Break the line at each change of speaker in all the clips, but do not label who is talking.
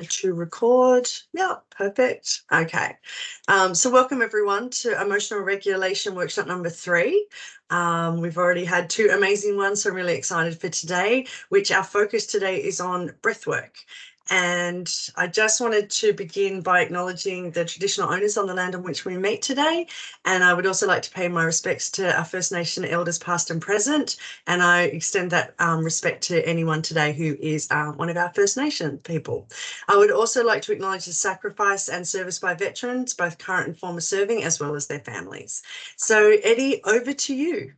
To record. Yeah, perfect. Okay. So welcome everyone to Emotional Regulation Workshop number 3. We've already had 2 amazing ones, so I'm really excited for today, which our focus today is on breathwork. And I just wanted to begin by acknowledging the traditional owners on the land on which we meet today. And I would also like to pay my respects to our First Nation elders past and present. And I extend that respect to anyone today who is one of our First Nation people. I would also like to acknowledge the sacrifice and service by veterans, both current and former serving, as well as their families. So Eddie, over to you.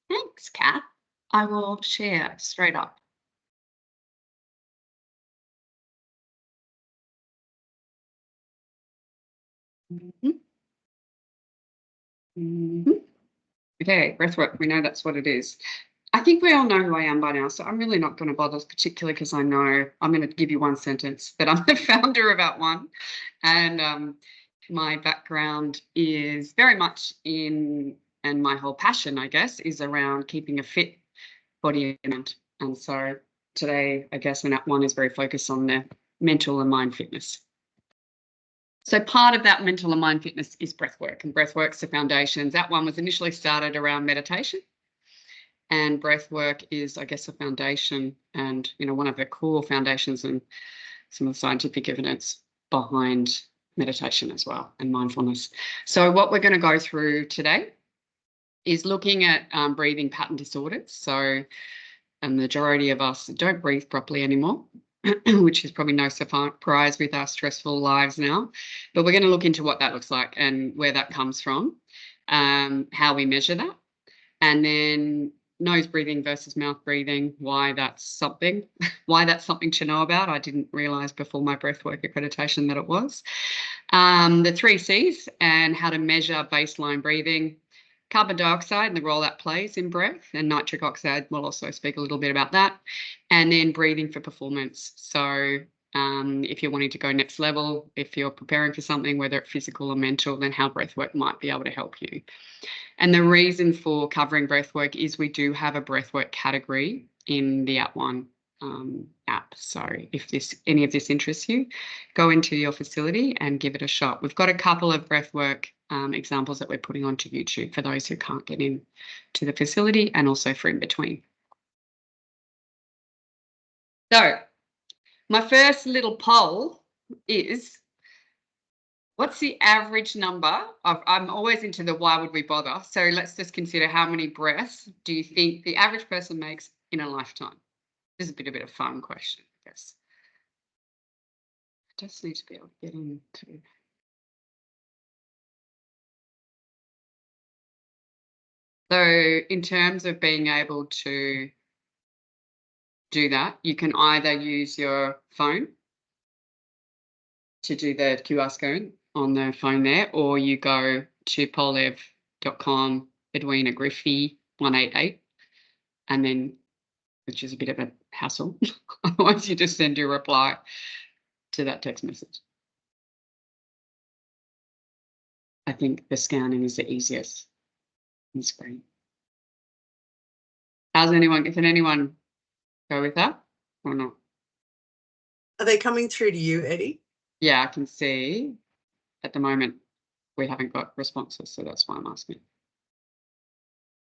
Thanks, Kat. I will share straight up. Okay, breathwork, we know that's what it is. I think we all know who I am by now, so I'm really not going to bother, particularly because I know I'm going to give you one sentence, that I'm the founder of At1, and my background is very much in, and my whole passion, I guess, is around keeping a fit body and mind. And so today, I guess, At1 is very focused on the mental and mind fitness. So part of that mental and mind fitness is breathwork, and breathwork's the foundations. At1 was initially started around meditation, and breathwork is, I guess, a foundation and, you know, one of the core foundations and some of the scientific evidence behind meditation as well, and mindfulness. So what we're going to go through today is looking at breathing pattern disorders. So a majority of us don't breathe properly anymore, which is probably no surprise with our stressful lives now. But we're going to look into what that looks like and where that comes from, how we measure that, and then nose breathing versus mouth breathing, why that's something to know about. I didn't realise before my breathwork accreditation that it was. The 3 C's and how to measure baseline breathing, carbon dioxide and the role that plays in breath, and nitric oxide, we'll also speak a little bit about that, and then breathing for performance. So if you're wanting to go next level, if you're preparing for something, whether it's physical or mental, then how breathwork might be able to help you. And the reason for covering breathwork is we do have a breathwork category in the At1 app. So if any of this interests you, go into your facility and give it a shot. We've got a couple of breathwork examples that we're putting onto YouTube for those who can't get in to the facility, and also for in between. So my first little poll is, what's the average number of, I'm always into the why would we bother, so let's just consider how many breaths do you think the average person makes in a lifetime? This is a bit of a fun question, I guess. I just need to be able to get into. So in terms of being able to do that, you can either use your phone to do the QR scan on the phone there, or you go to pollev.com, Edwina Griffey 188, and then, which is a bit of a hassle. Otherwise, you just send your reply to that text message. I think the scanning is the easiest on screen. Can anyone go with that or not?
Are they coming through to you, Eddie?
Yeah, I can see at the moment we haven't got responses, so that's why I'm asking.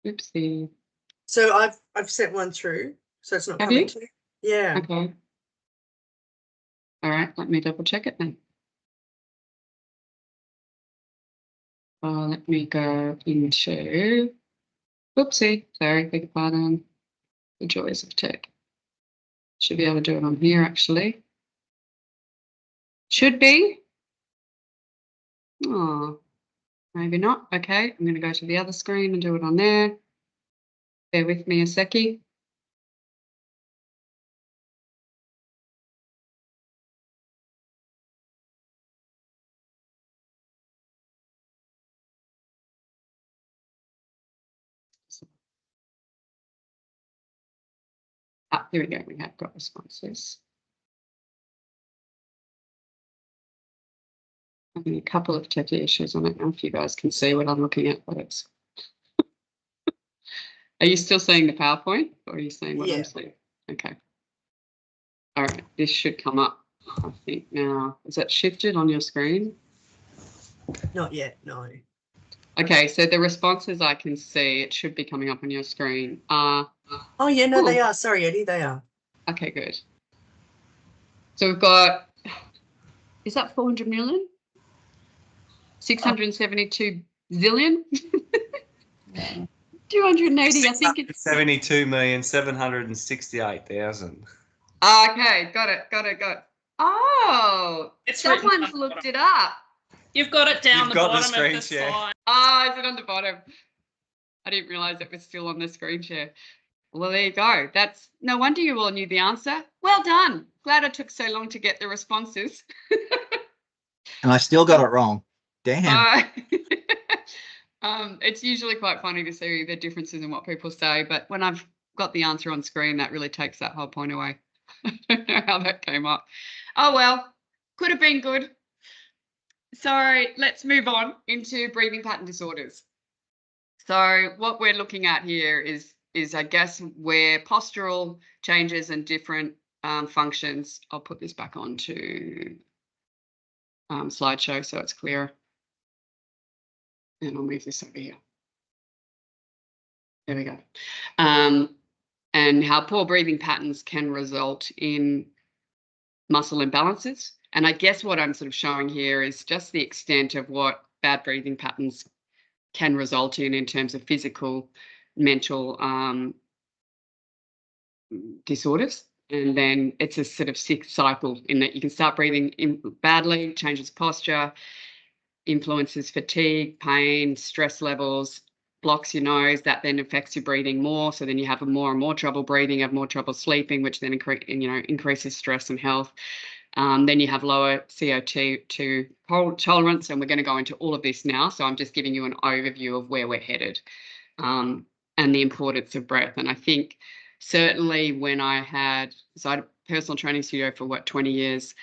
Oopsie.
So I've sent one through, so it's not coming to you. Yeah.
Okay. All right, let me double check it then. Let me go into, oopsie, sorry, beg your pardon. The joys of tech. Should be able to do it on here, actually. Should be. Oh, maybe not. Okay, I'm going to go to the other screen and do it on there. Bear with me a seckie. Here we go. We have got responses. Having a couple of techie issues. I don't know if you guys can see what I'm looking at, but it's. Are you still seeing the PowerPoint, or are you seeing what I'm seeing? Okay. All right, this should come up I think now, is that shifted on your screen?
Not yet, no.
Okay, so the responses I can see, it should be coming up on your screen.
Oh, yeah, no, they are. Sorry, Eddie, they are.
Okay, good. So we've got, is that 400 million? 672 zillion? 280, I think it's
72,768,000.
Okay, got it. Oh,
It's written
someone's
down
looked it up.
You've got it down
You've
the
got the
bottom
screen
of the
share.
slide.
Oh, is it on the bottom? I didn't realise it was still on the screen share. Well, there you go. That's no wonder you all knew the answer. Well done. Glad it took so long to get the responses.
And I still got it wrong. Damn.
It's usually quite funny to see the differences in what people say, but when I've got the answer on screen, that really takes that whole point away. I don't know how that came up. Oh, well, could have been good. So let's move on into breathing pattern disorders. So what we're looking at here is I guess where postural changes and different functions. I'll put this back onto slideshow so it's clearer. And I'll move this over here. There we go. And how poor breathing patterns can result in muscle imbalances. And I guess what I'm sort of showing here is just the extent of what bad breathing patterns can result in terms of physical, mental disorders. And then it's a sort of sick cycle in that you can start breathing in badly, changes posture, influences fatigue, pain, stress levels, blocks your nose, that then affects your breathing more. So then you have more and more trouble breathing, have more trouble sleeping, which then increases stress and health. Then you have lower CO2 tolerance, and we're going to go into all of this now. So I'm just giving you an overview of where we're headed and the importance of breath. And I think certainly when I had a personal training studio for 20 years,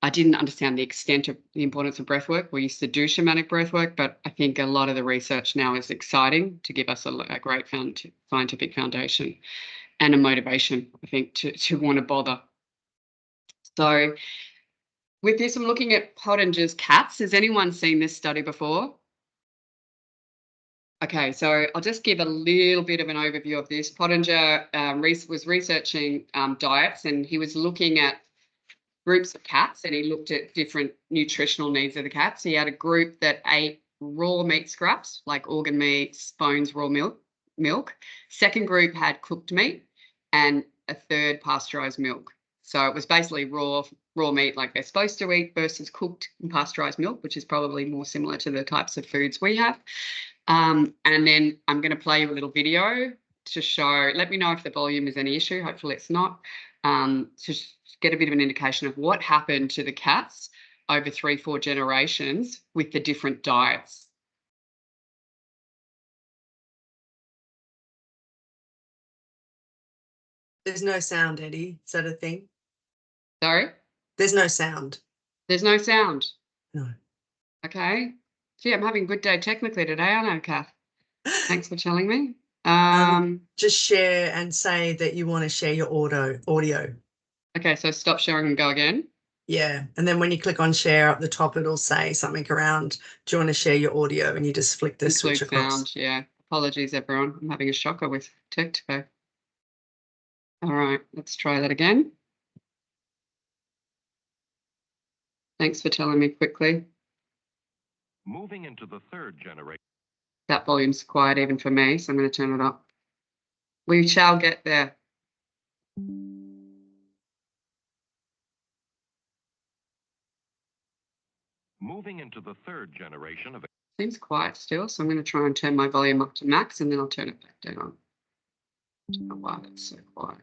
I didn't understand the extent of the importance of breath work. We used to do shamanic breath work, but I think a lot of the research now is exciting to give us a great scientific foundation and a motivation, I think, to want to bother. So with this, I'm looking at Pottinger's cats. Has anyone seen this study before? Okay, so I'll just give a little bit of an overview of this. Pottinger was researching diets, and he was looking at groups of cats, and he looked at different nutritional needs of the cats. He had a group that ate raw meat scraps, like organ meats, bones, raw milk. Second group had cooked meat, and a third pasteurized milk. So it was basically raw meat like they're supposed to eat versus cooked and pasteurized milk, which is probably more similar to the types of foods we have. And then I'm going to play you a little video to show, let me know if the volume is any issue. Hopefully it's not. To get a bit of an indication of what happened to the cats over 3-4 generations with the different diets.
There's no sound, Eddie. Is that a thing?
Sorry?
There's no sound.
There's no sound?
No.
Okay. Gee, I'm having a good day technically today, aren't I, Kath? Thanks for telling me.
Just share and say that you want to share your audio.
Okay, so stop sharing and go again.
Yeah, and then when you click on share up the top, it'll say something around, do you want to share your audio? And you just flick the switch across.
Sound, yeah. Apologies, everyone. I'm having a shocker with tech today. All right, let's try that again. Thanks for telling me quickly.
Moving into the third generation.
That volume's quiet even for me, so I'm going to turn it up. We shall get there.
Moving into the third generation of...
Seems quiet still, so I'm going to try and turn my volume up to max, and then I'll turn it back down. I don't know why it's so quiet.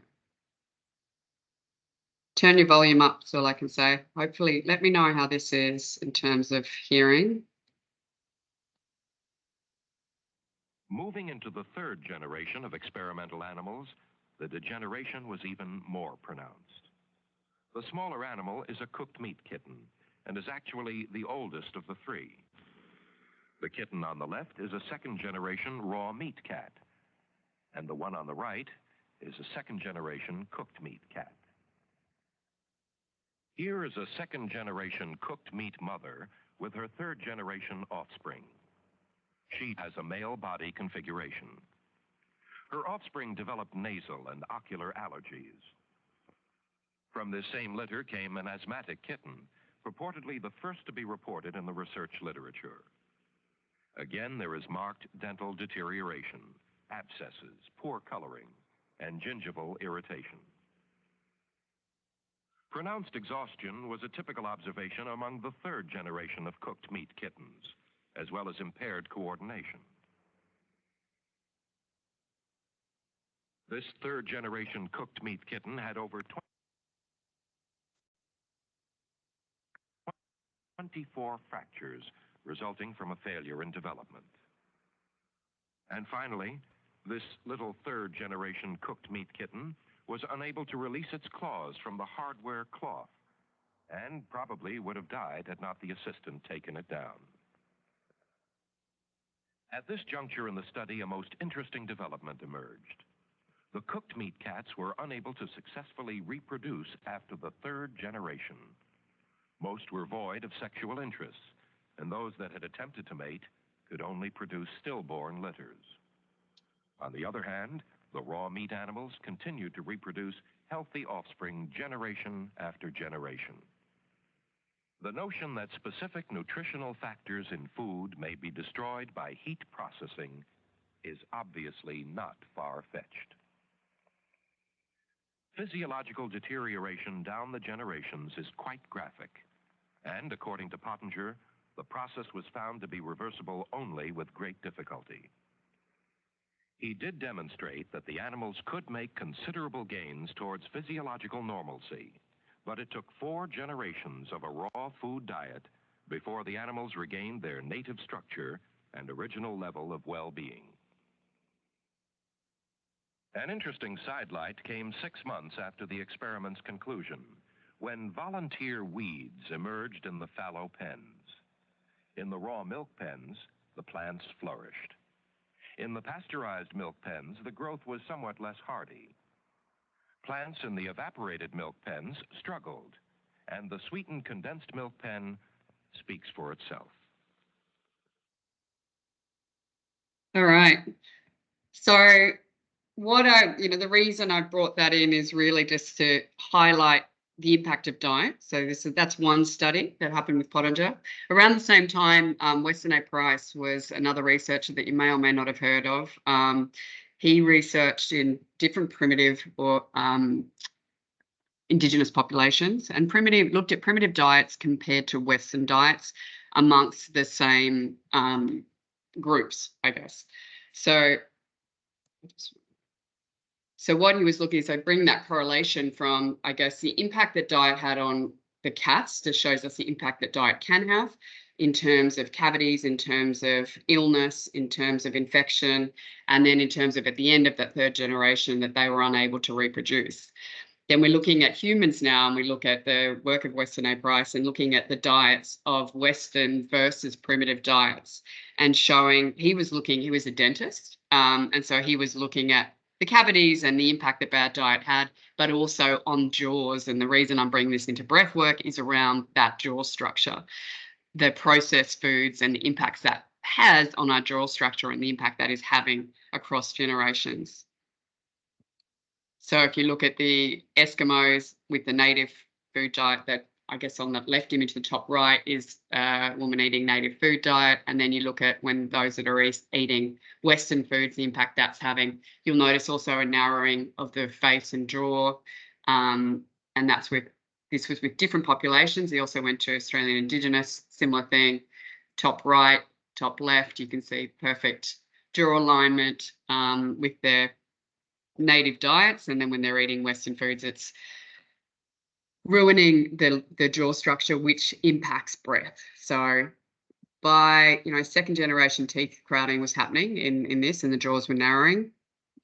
Turn your volume up, is all I can say. Hopefully, let me know how this is in terms of hearing.
Moving into the third generation of experimental animals, the degeneration was even more pronounced. The smaller animal is a cooked meat kitten and is actually the oldest of the three. The kitten on the left is a second-generation raw meat cat, and the one on the right is a second-generation cooked meat cat. Here is a second-generation cooked meat mother with her third-generation offspring. She has a male body configuration. Her offspring developed nasal and ocular allergies. From this same litter came an asthmatic kitten, purportedly the first to be reported in the research literature. Again, there is marked dental deterioration, abscesses, poor coloring, and gingival irritation. Pronounced exhaustion was a typical observation among the third generation of cooked meat kittens, as well as impaired coordination. This third generation cooked meat kitten had over 24 fractures resulting from a failure in development. And finally, this little third generation cooked meat kitten was unable to release its claws from the hardware cloth and probably would have died had not the assistant taken it down. At this juncture in the study, a most interesting development emerged. The cooked meat cats were unable to successfully reproduce after the third generation. Most were void of sexual interests, and those that had attempted to mate could only produce stillborn litters. On the other hand, the raw meat animals continued to reproduce healthy offspring generation after generation. The notion that specific nutritional factors in food may be destroyed by heat processing is obviously not far-fetched. Physiological deterioration down the generations is quite graphic, and according to Pottinger, the process was found to be reversible only with great difficulty. He did demonstrate that the animals could make considerable gains towards physiological normalcy, but it took 4 generations of a raw food diet before the animals regained their native structure and original level of well-being. An interesting sidelight came 6 months after the experiment's conclusion, when volunteer weeds emerged in the fallow pens. In the raw milk pens, the plants flourished. In the pasteurized milk pens, the growth was somewhat less hardy. Plants in the evaporated milk pens struggled, and the sweetened condensed milk pen speaks for itself.
All right. So the reason I brought that in is really just to highlight the impact of diet. So that's one study that happened with Pottinger. Around the same time, Weston A. Price was another researcher that you may or may not have heard of. He researched in different primitive or indigenous populations and looked at primitive diets compared to Western diets amongst the same groups, I guess. So what he was looking at, so bring that correlation from, I guess, the impact that diet had on the cats just shows us the impact that diet can have in terms of cavities, in terms of illness, in terms of infection, and then in terms of at the end of that third generation that they were unable to reproduce. Then we're looking at humans now, and we look at the work of Weston A. Price and looking at the diets of Western versus primitive diets and showing he was a dentist. And so he was looking at the cavities and the impact that bad diet had, but also on jaws. And the reason I'm bringing this into breathwork is around that jaw structure, the processed foods and the impacts that has on our jaw structure and the impact that is having across generations. So if you look at the Eskimos with the native food diet, that I guess on the left image, the top right is a woman eating native food diet. And then you look at when those that are eating Western foods, the impact that's having. You'll notice also a narrowing of the face and jaw. And this was with different populations. He also went to Australian Indigenous, similar thing. Top right, top left, you can see perfect jaw alignment with their native diets. And then when they're eating Western foods, it's ruining the jaw structure, which impacts breath. So by, second generation teeth crowding was happening in this, and the jaws were narrowing.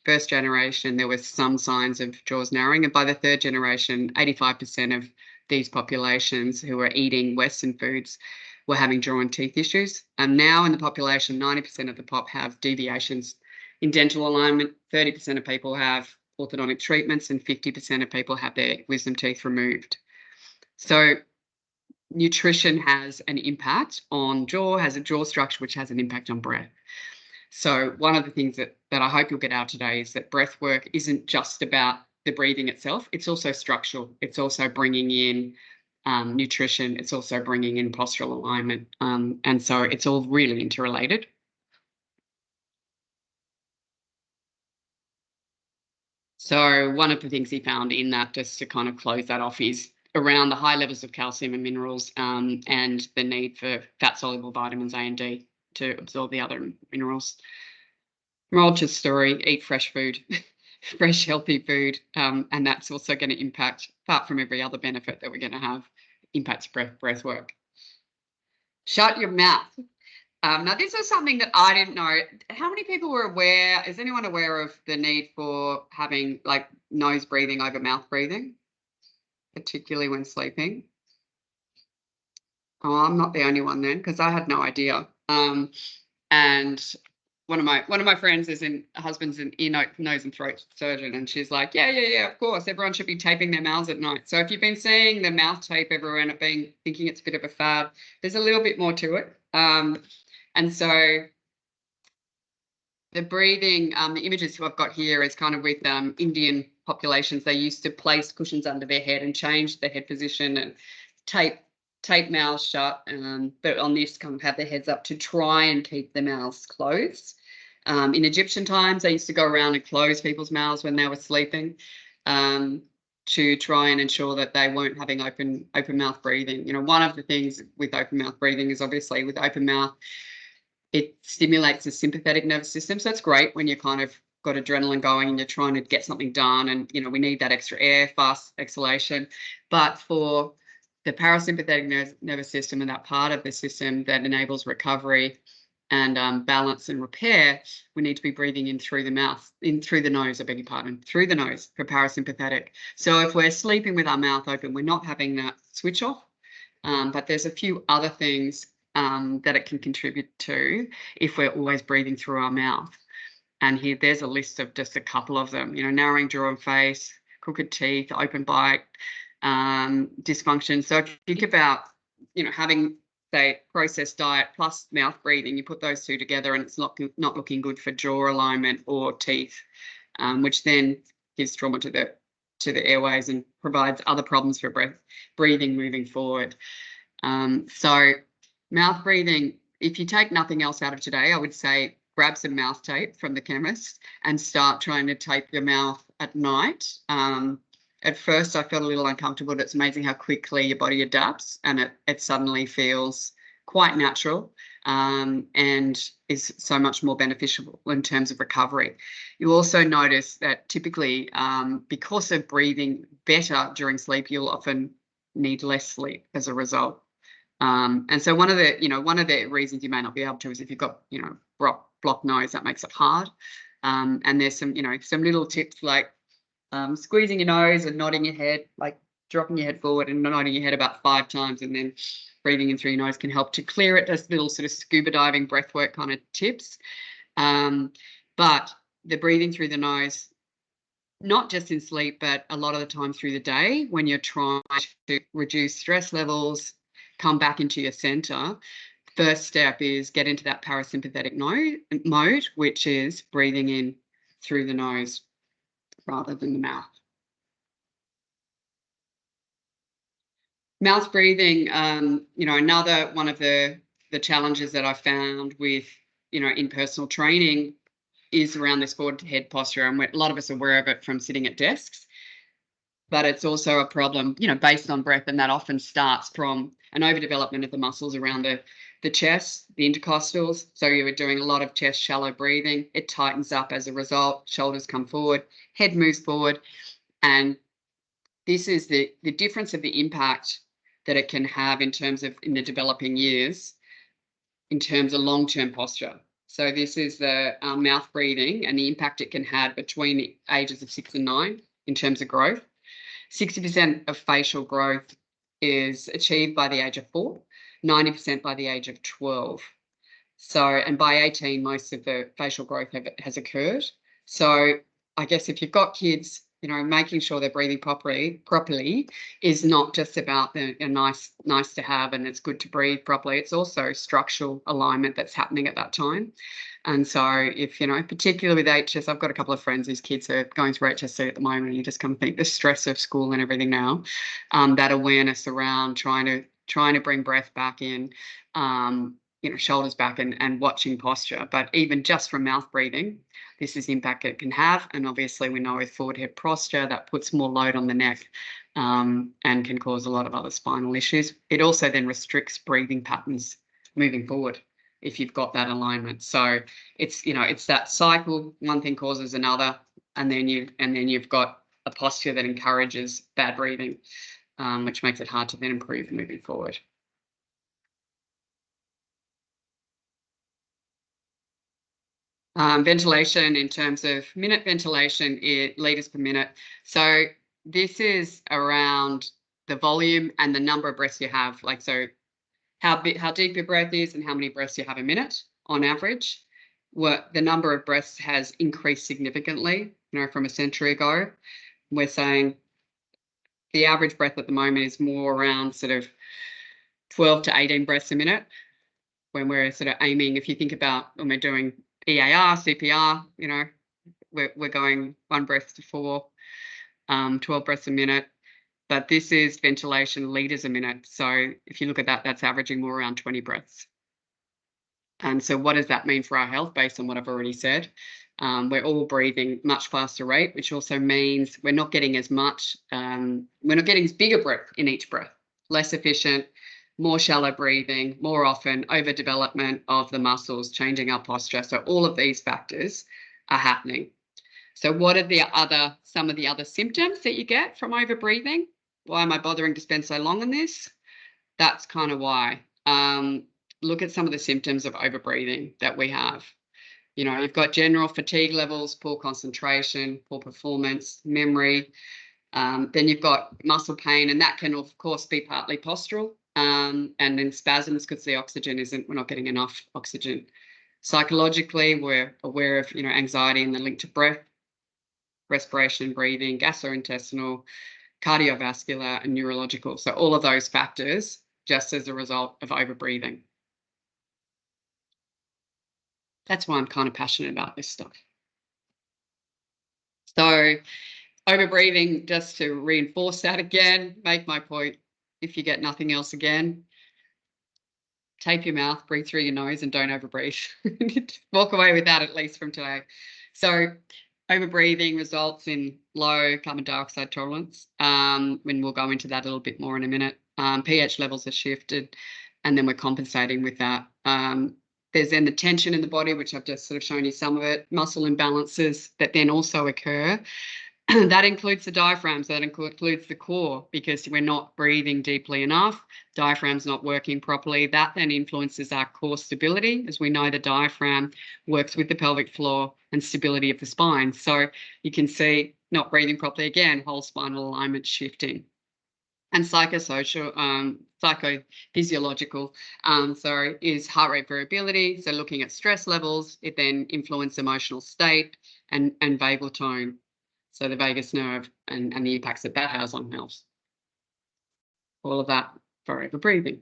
First generation, there was some signs of jaws narrowing. And by the third generation, 85% of these populations who were eating Western foods were having jaw and teeth issues. And now in the population, 90% of the pop have deviations in dental alignment. 30% of people have orthodontic treatments, and 50% of people have their wisdom teeth removed. So nutrition has an impact on jaw, has a jaw structure, which has an impact on breath. So one of the things that I hope you'll get out today is that breath work isn't just about the breathing itself. It's also structural. It's also bringing in nutrition. It's also bringing in postural alignment. And so it's all really interrelated. So one of the things he found in that, just to kind of close that off, is around the high levels of calcium and minerals and the need for fat-soluble vitamins A and D to absorb the other minerals. Moral to the story, eat fresh food, fresh, healthy food, and that's also going to impact, apart from every other benefit that we're going to have, impacts breath work. Shut your mouth. Now, this is something that I didn't know. How many people were aware? Is anyone aware of the need for having like nose breathing over mouth breathing, particularly when sleeping? Oh, I'm not the only one then, because I had no idea. And one of my friends husband's an ear, nose and throat surgeon, and she's like, yeah, of course, everyone should be taping their mouths at night. So if you've been seeing the mouth tape everywhere and thinking it's a bit of a fad, there's a little bit more to it. And so the breathing, the images I've got here is kind of with Indian populations. They used to place cushions under their head and change the head position and tape mouths shut, but on this kind of have their heads up to try and keep the mouths closed. In Egyptian times, they used to go around and close people's mouths when they were sleeping to try and ensure that they weren't having open mouth breathing. You know, one of the things with open mouth breathing is obviously with open mouth, it stimulates the sympathetic nervous system. So it's great when you're kind of got adrenaline going and you're trying to get something done, and, you know, we need that extra air, fast exhalation. But for the parasympathetic nervous system and that part of the system that enables recovery and balance and repair, we need to be breathing in through the mouth, through the nose, I beg your pardon, through the nose for parasympathetic. So if we're sleeping with our mouth open, we're not having that switch off. But there's a few other things that it can contribute to if we're always breathing through our mouth. And here, there's a list of just a couple of them, you know, narrowing jaw and face, crooked teeth, open bite, dysfunction. So if you think about, you know, having, say, processed diet plus mouth breathing, you put those two together and it's not looking good for jaw alignment or teeth, which then gives trauma to the airways and provides other problems for breathing moving forward. So mouth breathing, if you take nothing else out of today, I would say grab some mouth tape from the chemist and start trying to tape your mouth at night. At first, I felt a little uncomfortable, but it's amazing how quickly your body adapts, and it suddenly feels quite natural and is so much more beneficial in terms of recovery. You also notice that typically because of breathing better during sleep, you'll often need less sleep as a result. And so one of the reasons you may not be able to is if you've got, you know, blocked nose, that makes it hard. And there's some little tips like squeezing your nose and nodding your head, like dropping your head forward and nodding your head about 5 times and then breathing in through your nose can help to clear it. Those little sort of scuba diving breathwork kind of tips. But the breathing through the nose, not just in sleep, but a lot of the time through the day when you're trying to reduce stress levels, come back into your center, first step is get into that parasympathetic mode, which is breathing in through the nose rather than the mouth. Mouth breathing, you know, another one of the challenges that I found with, you know, in personal training is around this forward head posture, and a lot of us are aware of it from sitting at desks. But it's also a problem, you know, based on breath, and that often starts from an overdevelopment of the muscles around the chest, the intercostals. So you were doing a lot of chest shallow breathing. It tightens up as a result. Shoulders come forward, head moves forward. And this is the difference of the impact that it can have in terms of in the developing years, in terms of long-term posture. So this is the mouth breathing and the impact it can have between the ages of 6 and 9 in terms of growth. 60% of facial growth is achieved by the age of 4, 90% by the age of 12. So, and by 18, most of the facial growth has occurred. So I guess if you've got kids You know, making sure they're breathing properly is not just about a nice to have and it's good to breathe properly. It's also structural alignment that's happening at that time. And so if, you know, particularly with HS, I've got a couple of friends whose kids are going through HSC at the moment, and you just come think the stress of school and everything now, that awareness around trying to bring breath back in, you know, shoulders back and watching posture. But even just from mouth breathing, this is the impact it can have. And obviously we know with forward head posture, that puts more load on the neck and can cause a lot of other spinal issues. It also then restricts breathing patterns moving forward if you've got that alignment. So it's, you know, it's that cycle, one thing causes another, and then you've got a posture that encourages bad breathing, which makes it hard to then improve moving forward. Ventilation in terms of minute ventilation, litres per minute. So this is around the volume and the number of breaths you have. Like, so how deep your breath is and how many breaths you have a minute on average. The number of breaths has increased significantly, you know, from a century ago. We're saying the average breath at the moment is more around sort of 12 to 18 breaths a minute, when we're sort of aiming, if you think about when we're doing EAR, CPR, you know, we're going 1 breath to 4, 12 breaths a minute. But this is ventilation litres a minute. So if you look at that, that's averaging more around 20 breaths. And so what does that mean for our health based on what I've already said? We're all breathing much faster rate, which also means we're not getting as much, we're not getting as big a breath in each breath, less efficient, more shallow breathing, more often overdevelopment of the muscles, changing our posture. So all of these factors are happening. So what are some of the other symptoms that you get from overbreathing? Why am I bothering to spend so long on this? That's kind of why. Look at some of the symptoms of overbreathing that we have. You know, you've got general fatigue levels, poor concentration, poor performance, memory. Then you've got muscle pain, and that can, of course, be partly postural, and then spasms because we're not getting enough oxygen. Psychologically, we're aware of, you know, anxiety and the link to breath, respiration, breathing, gastrointestinal, cardiovascular, and neurological. So all of those factors just as a result of overbreathing. That's why I'm kind of passionate about this stuff. So overbreathing, just to reinforce that again, make my point, if you get nothing else again, tape your mouth, breathe through your nose, and don't overbreathe. Walk away with that at least from today. So overbreathing results in low carbon dioxide tolerance. When we'll go into that a little bit more in a minute. pH levels are shifted, and then we're compensating with that. There's then the tension in the body, which I've just sort of shown you some of it, muscle imbalances that then also occur. That includes the diaphragm, so that includes the core, because we're not breathing deeply enough. Diaphragm's not working properly. That then influences our core stability. As we know, the diaphragm works with the pelvic floor and stability of the spine. So you can see not breathing properly again, whole spinal alignment shifting. And psychophysiological, is heart rate variability. So looking at stress levels, it then influences emotional state and vagal tone. So the vagus nerve and the impacts that has on health. All of that for overbreathing.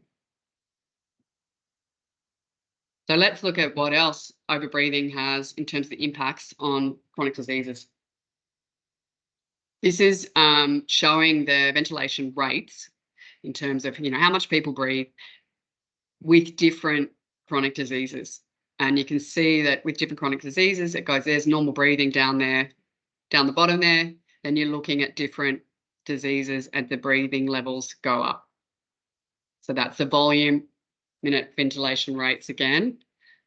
So let's look at what else overbreathing has in terms of the impacts on chronic diseases. This is showing the ventilation rates in terms of, you know, how much people breathe with different chronic diseases. And you can see that with different chronic diseases, it goes, there's normal breathing down there, down the bottom there. Then you're looking at different diseases and the breathing levels go up. So that's the volume, minute ventilation rates again.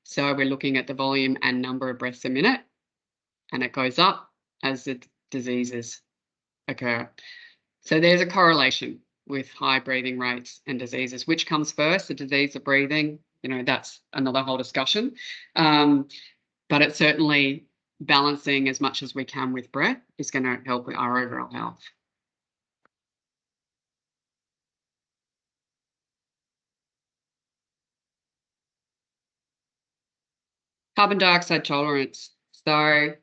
So we're looking at the volume and number of breaths a minute, and it goes up as the diseases occur. So there's a correlation with high breathing rates and diseases. Which comes first, the disease of breathing? You know, that's another whole discussion. But it's certainly balancing as much as we can with breath is going to help with our overall health. Carbon dioxide tolerance. So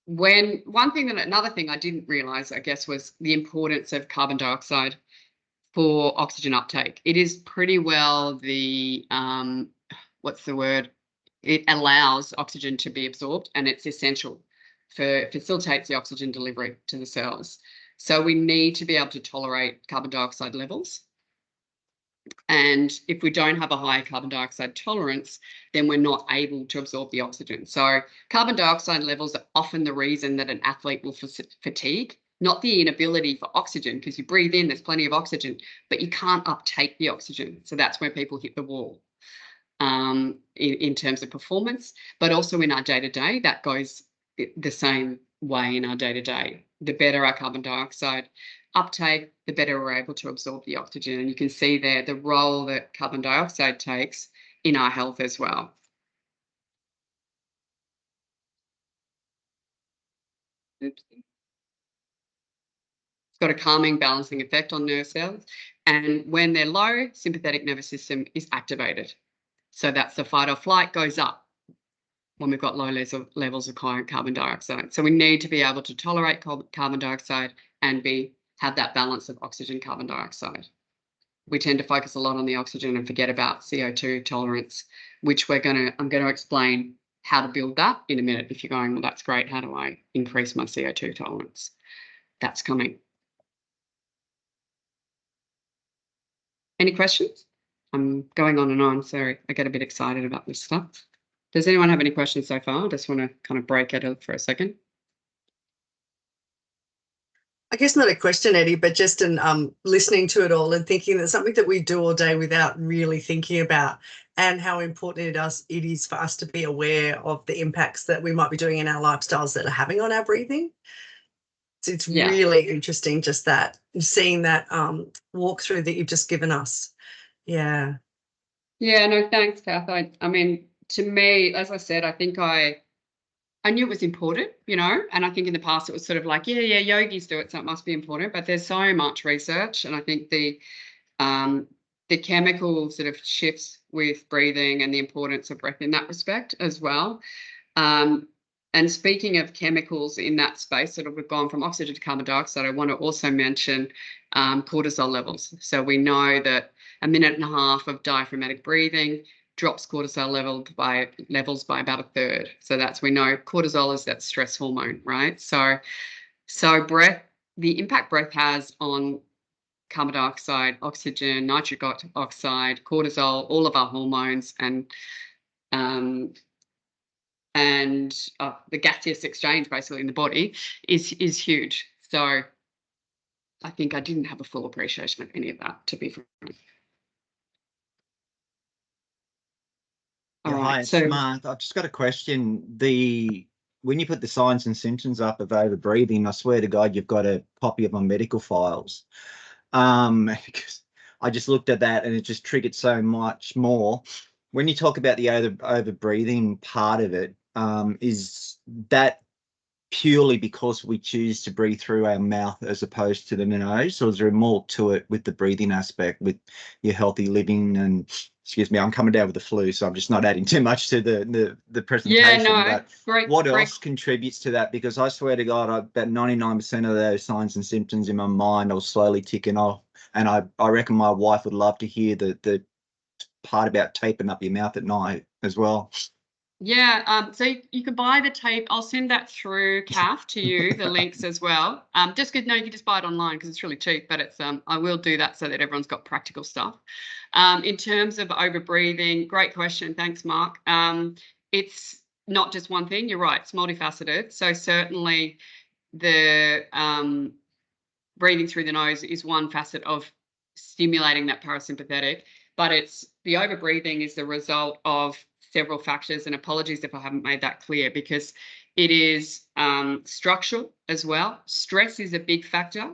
another thing I didn't realize, I guess, was the importance of carbon dioxide for oxygen uptake. It is pretty well the, what's the word? It allows oxygen to be absorbed, and it's essential facilitates the oxygen delivery to the cells. So we need to be able to tolerate carbon dioxide levels. And if we don't have a high carbon dioxide tolerance, then we're not able to absorb the oxygen. So carbon dioxide levels are often the reason that an athlete will fatigue, not the inability for oxygen, because you breathe in, there's plenty of oxygen, but you can't uptake the oxygen. So that's where people hit the wall in terms of performance, but also in our day-to-day, that goes the same way in our day-to-day. The better our carbon dioxide uptake, the better we're able to absorb the oxygen. And you can see there the role that carbon dioxide takes in our health as well. Oops. It's got a calming, balancing effect on nerve cells. And when they're low, sympathetic nervous system is activated. So that's the fight or flight goes up when we've got low levels of carbon dioxide. So we need to be able to tolerate carbon dioxide and have that balance of oxygen, carbon dioxide. We tend to focus a lot on the oxygen and forget about CO2 tolerance, which I'm going to explain how to build that in a minute. If you're going, well, that's great, how do I increase my CO2 tolerance? That's coming. Any questions? I'm going on and on, sorry, I get a bit excited about this stuff. Does anyone have any questions so far? I just want to kind of break it up for a second.
I guess not a question, Eddie, but just in listening to it all and thinking that something that we do all day without really thinking about, and how important it is for us to be aware of the impacts that we might be doing in our lifestyles that are having on our breathing. It's really interesting, just that, seeing that walkthrough that you've just given us. Yeah.
Yeah, no, thanks, Kath. I mean, to me, as I said, I think I knew it was important, you know, and I think in the past it was sort of like, yeah, yogis do it, so it must be important. But there's so much research, and I think the chemical sort of shifts with breathing and the importance of breath in that respect as well. And speaking of chemicals in that space, sort of we've gone from oxygen to carbon dioxide, I want to also mention cortisol levels. So we know that a minute and a half of diaphragmatic breathing drops cortisol levels by about a third. So we know cortisol is that stress hormone, right? So breath, the impact breath has on carbon dioxide, oxygen, nitric oxide, cortisol, all of our hormones, and the gaseous exchange basically in the body is huge. So I think I didn't have a full appreciation of any of that, to be frank.
Yeah, hi, it's Mark. I've just got a question. When you put the signs and symptoms up of over breathing, I swear to God, you've got a copy of my medical files. Because I just looked at that and it just triggered so much more. When you talk about the over breathing part of it, is that purely because we choose to breathe through our mouth as opposed to the nose, or is there more to it with the breathing aspect, with your healthy living? And excuse me, I'm coming down with the flu, so I'm just not adding too much to the presentation.
Yeah, no,
but what else contributes to that? Because I swear to God, about 99% of those signs and symptoms in my mind I was slowly ticking off, and I reckon my wife would love to hear the part about taping up your mouth at night as well.
Yeah, so you can buy the tape. I'll send that through, Kath, to you, the links as well. You can just buy it online because it's really cheap, but it's I will do that so that everyone's got practical stuff. In terms of over breathing, great question. Thanks, Mark. It's not just one thing. You're right. It's multifaceted. So certainly the breathing through the nose is one facet of stimulating that parasympathetic, but the over breathing is the result of several factors, and apologies if I haven't made that clear, because it is structural as well. Stress is a big factor,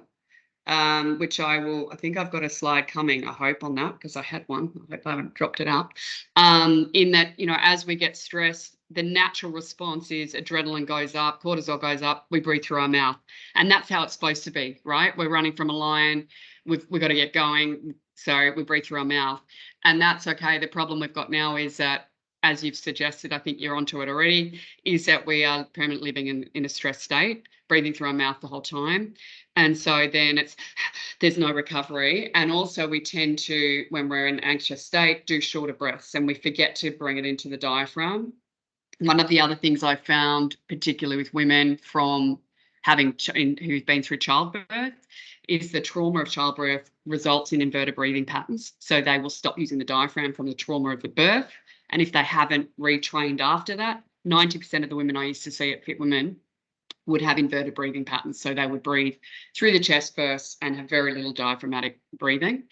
which I think I've got a slide coming, I hope, on that, because I had one. I hope I haven't dropped it out. In that, you know, as we get stressed, the natural response is adrenaline goes up, cortisol goes up, we breathe through our mouth. And that's how it's supposed to be, right? We're running from a lion, we've got to get going, so we breathe through our mouth. And that's okay. The problem we've got now is that as you've suggested, I think you're onto it already, is that we are permanently living in a stress state, breathing through our mouth the whole time. And so then there's no recovery. And also we tend to, when we're in an anxious state, do shorter breaths, and we forget to bring it into the diaphragm. One of the other things I found, particularly with women from who've been through childbirth, is the trauma of childbirth results in inverted breathing patterns. So they will stop using the diaphragm from the trauma of the birth. And if they haven't retrained after that, 90% of the women I used to see at Fit Women would have inverted breathing patterns. So they would breathe through the chest first and have very little diaphragmatic breathing.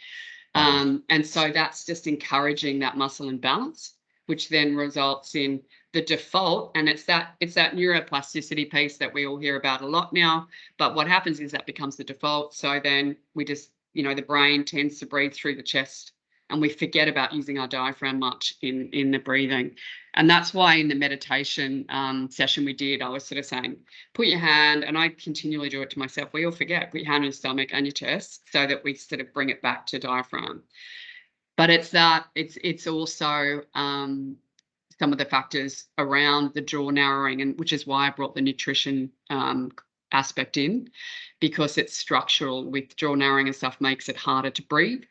And so that's just encouraging that muscle imbalance, which then results in the default. And it's that neuroplasticity piece that we all hear about a lot now. But what happens is that becomes the default. So then we just, the brain tends to breathe through the chest, and we forget about using our diaphragm much in the breathing. And that's why in the meditation session we did, I was sort of saying, put your hand, and I continually do it to myself, we all forget, put your hand on your stomach and your chest, so that we sort of bring it back to diaphragm. But it's also some of the factors around the jaw narrowing, and which is why I brought the nutrition aspect in, because it's structural. With jaw narrowing and stuff makes it harder to breathe.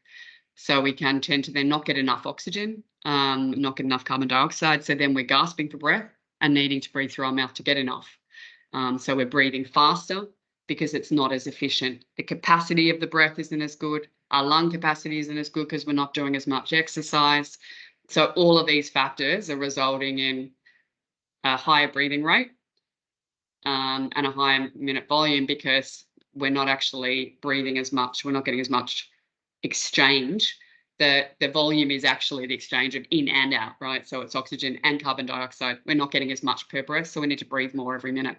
So we can tend to then not get enough oxygen, not get enough carbon dioxide. So then we're gasping for breath and needing to breathe through our mouth to get enough. So we're breathing faster because it's not as efficient. The capacity of the breath isn't as good. Our lung capacity isn't as good because we're not doing as much exercise. So all of these factors are resulting in a higher breathing rate and a higher minute volume, because we're not actually breathing as much. We're not getting as much exchange. The volume is actually the exchange of in and out, right? So it's oxygen and carbon dioxide. We're not getting as much per breath, so we need to breathe more every minute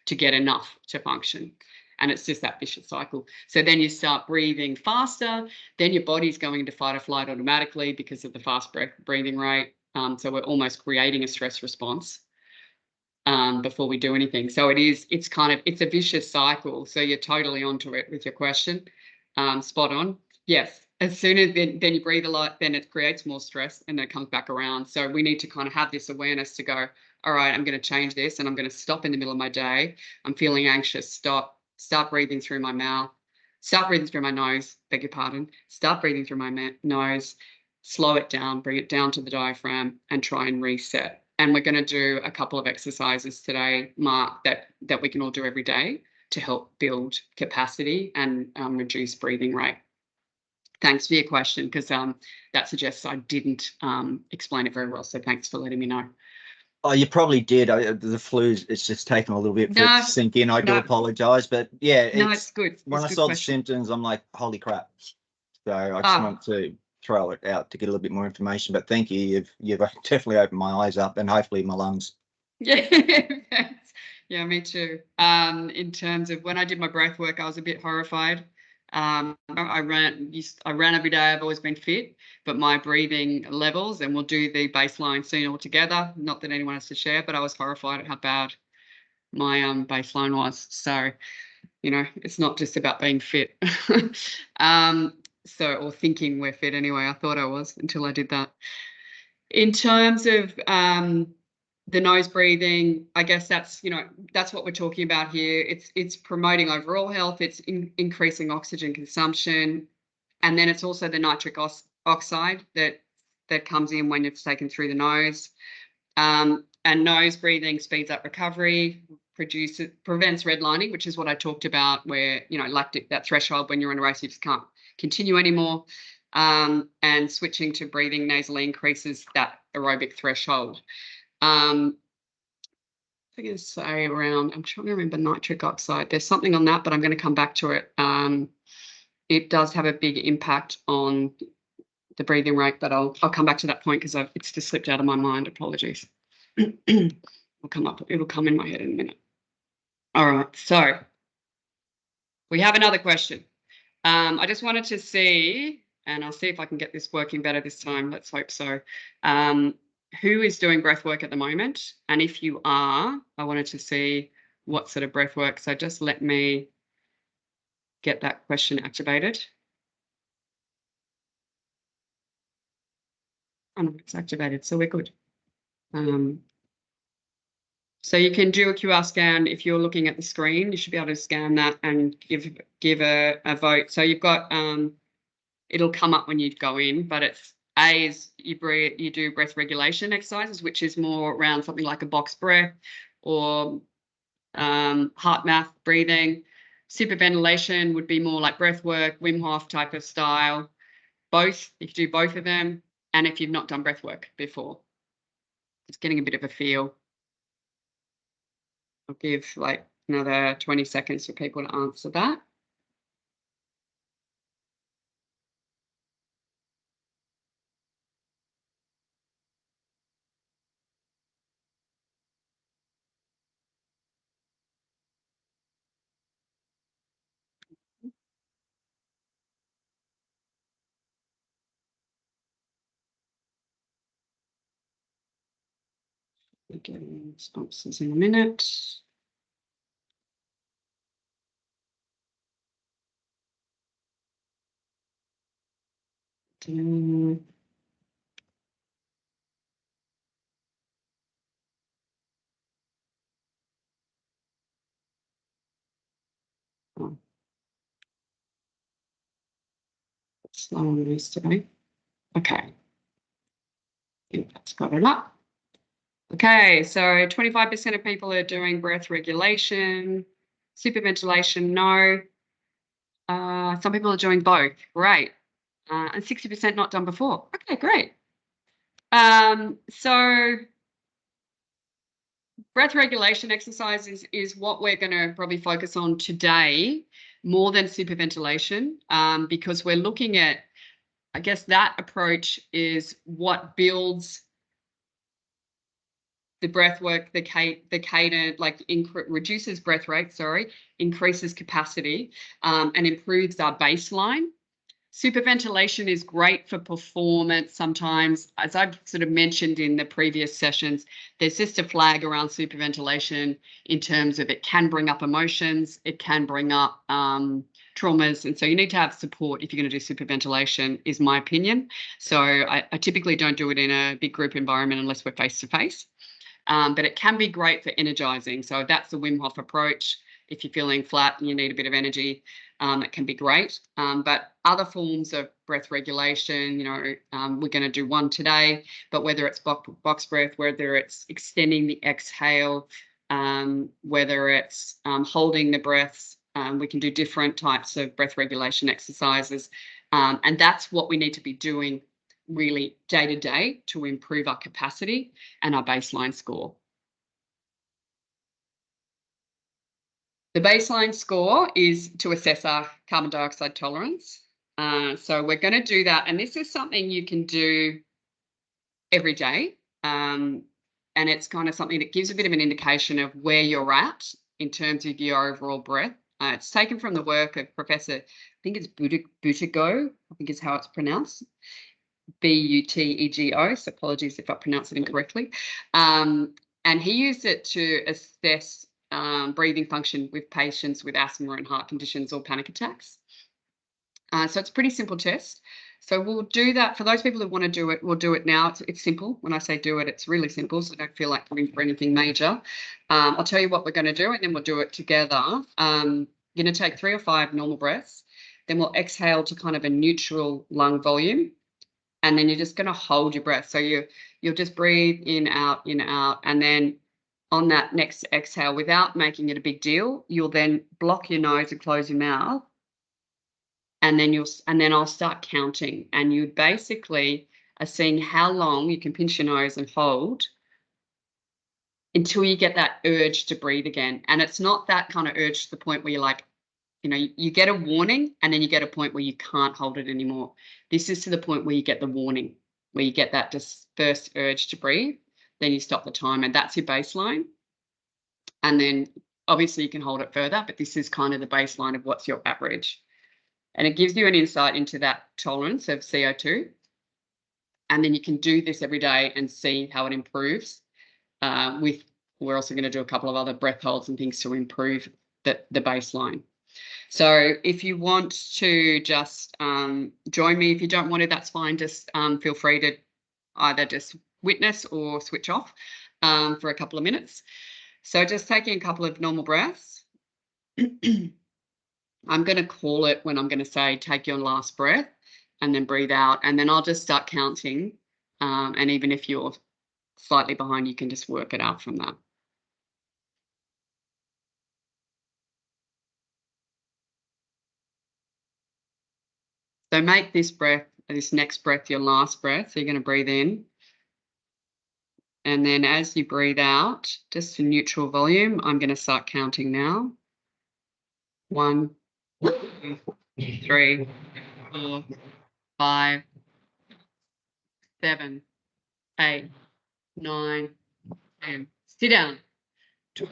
to get enough to function. And it's just that vicious cycle. So then you start breathing faster, then your body's going into fight or flight automatically because of the fast breathing rate. So we're almost creating a stress response before we do anything. So it's a vicious cycle. So you're totally onto it with your question. Spot on. Yes. As soon as then you breathe a lot, then it creates more stress and then it comes back around. So we need to kind of have this awareness to go, all right, I'm going to change this, and I'm going to stop in the middle of my day. I'm feeling anxious. Start breathing through my mouth. Start breathing through my nose. Beg your pardon. Start breathing through my nose. Slow it down. Bring it down to the diaphragm and try and reset. And we're going to do a couple of exercises today, Mark, that we can all do every day to help build capacity and reduce breathing rate. Thanks for your question, because that suggests I didn't explain it very well. So thanks for letting me know.
Oh, you probably did. The flu, it's just taken a little bit for it to sink in. I do apologise, but yeah,
it's good.
When I saw the symptoms, I'm like, holy crap. So I just want to throw it out to get a little bit more information. But thank you. You've definitely opened my eyes up, and hopefully my lungs.
Yeah, yeah, me too. In terms of when I did my breath work, I was a bit horrified. I ran every day. I've always been fit, but my breathing levels, and we'll do the baseline soon all together. Not that anyone has to share, but I was horrified at how bad my baseline was. So, it's not just about being fit. Or thinking we're fit anyway. I thought I was until I did that. In terms of the nose breathing, I guess that's what we're talking about here. It's promoting overall health. It's increasing oxygen consumption, and then it's also the nitric oxide that comes in when it's taken through the nose. And nose breathing speeds up recovery, prevents redlining, which is what I talked about, where lactic, that threshold when you're in a race, you just can't continue anymore. And switching to breathing nasally increases that aerobic threshold. I'm going to say I'm trying to remember nitric oxide. There's something on that, but I'm going to come back to it. It does have a big impact on the breathing rate, but I'll come back to that point because it's just slipped out of my mind. Apologies. It'll come in my head in a minute. All right, so we have another question. I just wanted to see, and I'll see if I can get this working better this time. Let's hope so. Who is doing breath work at the moment? And if you are, I wanted to see what sort of breath work. So just let me get that question activated. Oh, no, it's activated, so we're good. So you can do a QR scan. If you're looking at the screen, you should be able to scan that and give a vote. So you've got, it'll come up when you go in, but it's A is you do breath regulation exercises, which is more around something like a box breath or heart math breathing. Superventilation would be more like breathwork, Wim Hof type of style. Both, if you do both of them, and if you've not done breathwork before, it's getting a bit of a feel. I'll give like another 20 seconds for people to answer that. We're getting responses in a minute. Oh. Slow on these today. Okay. I think that's got it up. Okay, so 25% of people are doing breath regulation. Superventilation, no. Some people are doing both. Great. And 60% not done before. Okay, great. So breath regulation exercises is what we're going to probably focus on today more than superventilation, because we're looking at, I guess that approach is what builds the breath work, the cadence, like reduces breath rate, increases capacity, and improves our baseline. Superventilation is great for performance sometimes. As I've sort of mentioned in the previous sessions, there's just a flag around superventilation in terms of it can bring up emotions, it can bring up traumas, and so you need to have support if you're going to do superventilation, is my opinion. So I typically don't do it in a big group environment unless we're face-to-face. But it can be great for energizing. So that's the Wim Hof approach. If you're feeling flat and you need a bit of energy, it can be great. But other forms of breath regulation, we're going to do one today, but whether it's box breath, whether it's extending the exhale, whether it's holding the breaths, we can do different types of breath regulation exercises. And that's what we need to be doing really day to day to improve our capacity and our baseline score. The baseline score is to assess our carbon dioxide tolerance. So we're going to do that. And this is something you can do every day. And it's kind of something that gives a bit of an indication of where you're at in terms of your overall breath. It's taken from the work of Professor, I think it's Butego, I think is how it's pronounced. Butego, so apologies if I pronounce it incorrectly. And he used it to assess breathing function with patients with asthma and heart conditions or panic attacks. So it's a pretty simple test. So we'll do that. For those people who want to do it, we'll do it now. It's simple. When I say do it, it's really simple, so don't feel like coming for anything major. I'll tell you what we're going to do, and then we'll do it together. You're going to take 3 or 5 normal breaths. Then we'll exhale to kind of a neutral lung volume. And then you're just going to hold your breath. So you'll just breathe in, out, and then on that next exhale, without making it a big deal, you'll then block your nose and close your mouth. And then I'll start counting. And you basically are seeing how long you can pinch your nose and hold until you get that urge to breathe again. And it's not that kind of urge to the point where you're like, you get a warning and then you get a point where you can't hold it anymore. This is to the point where you get the warning, where you get that just first urge to breathe, then you stop the time, and that's your baseline. And then obviously you can hold it further, but this is kind of the baseline of what's your average. And it gives you an insight into that tolerance of CO2. And then you can do this every day and see how it improves. We're also going to do a couple of other breath holds and things to improve the baseline. So if you want to just join me, if you don't want to, that's fine. Just feel free to either just witness or switch off for a couple of minutes. So just taking a couple of normal breaths. I'm going to call it when I'm going to say take your last breath and then breathe out, and then I'll just start counting. And even if you're slightly behind, you can just work it out from that. So make this next breath, your last breath. So you're going to breathe in. And then as you breathe out, just for neutral volume, I'm going to start counting now. 1, 2, 3, 4, 5, 7, 8, 9, 10. Sit down. 12,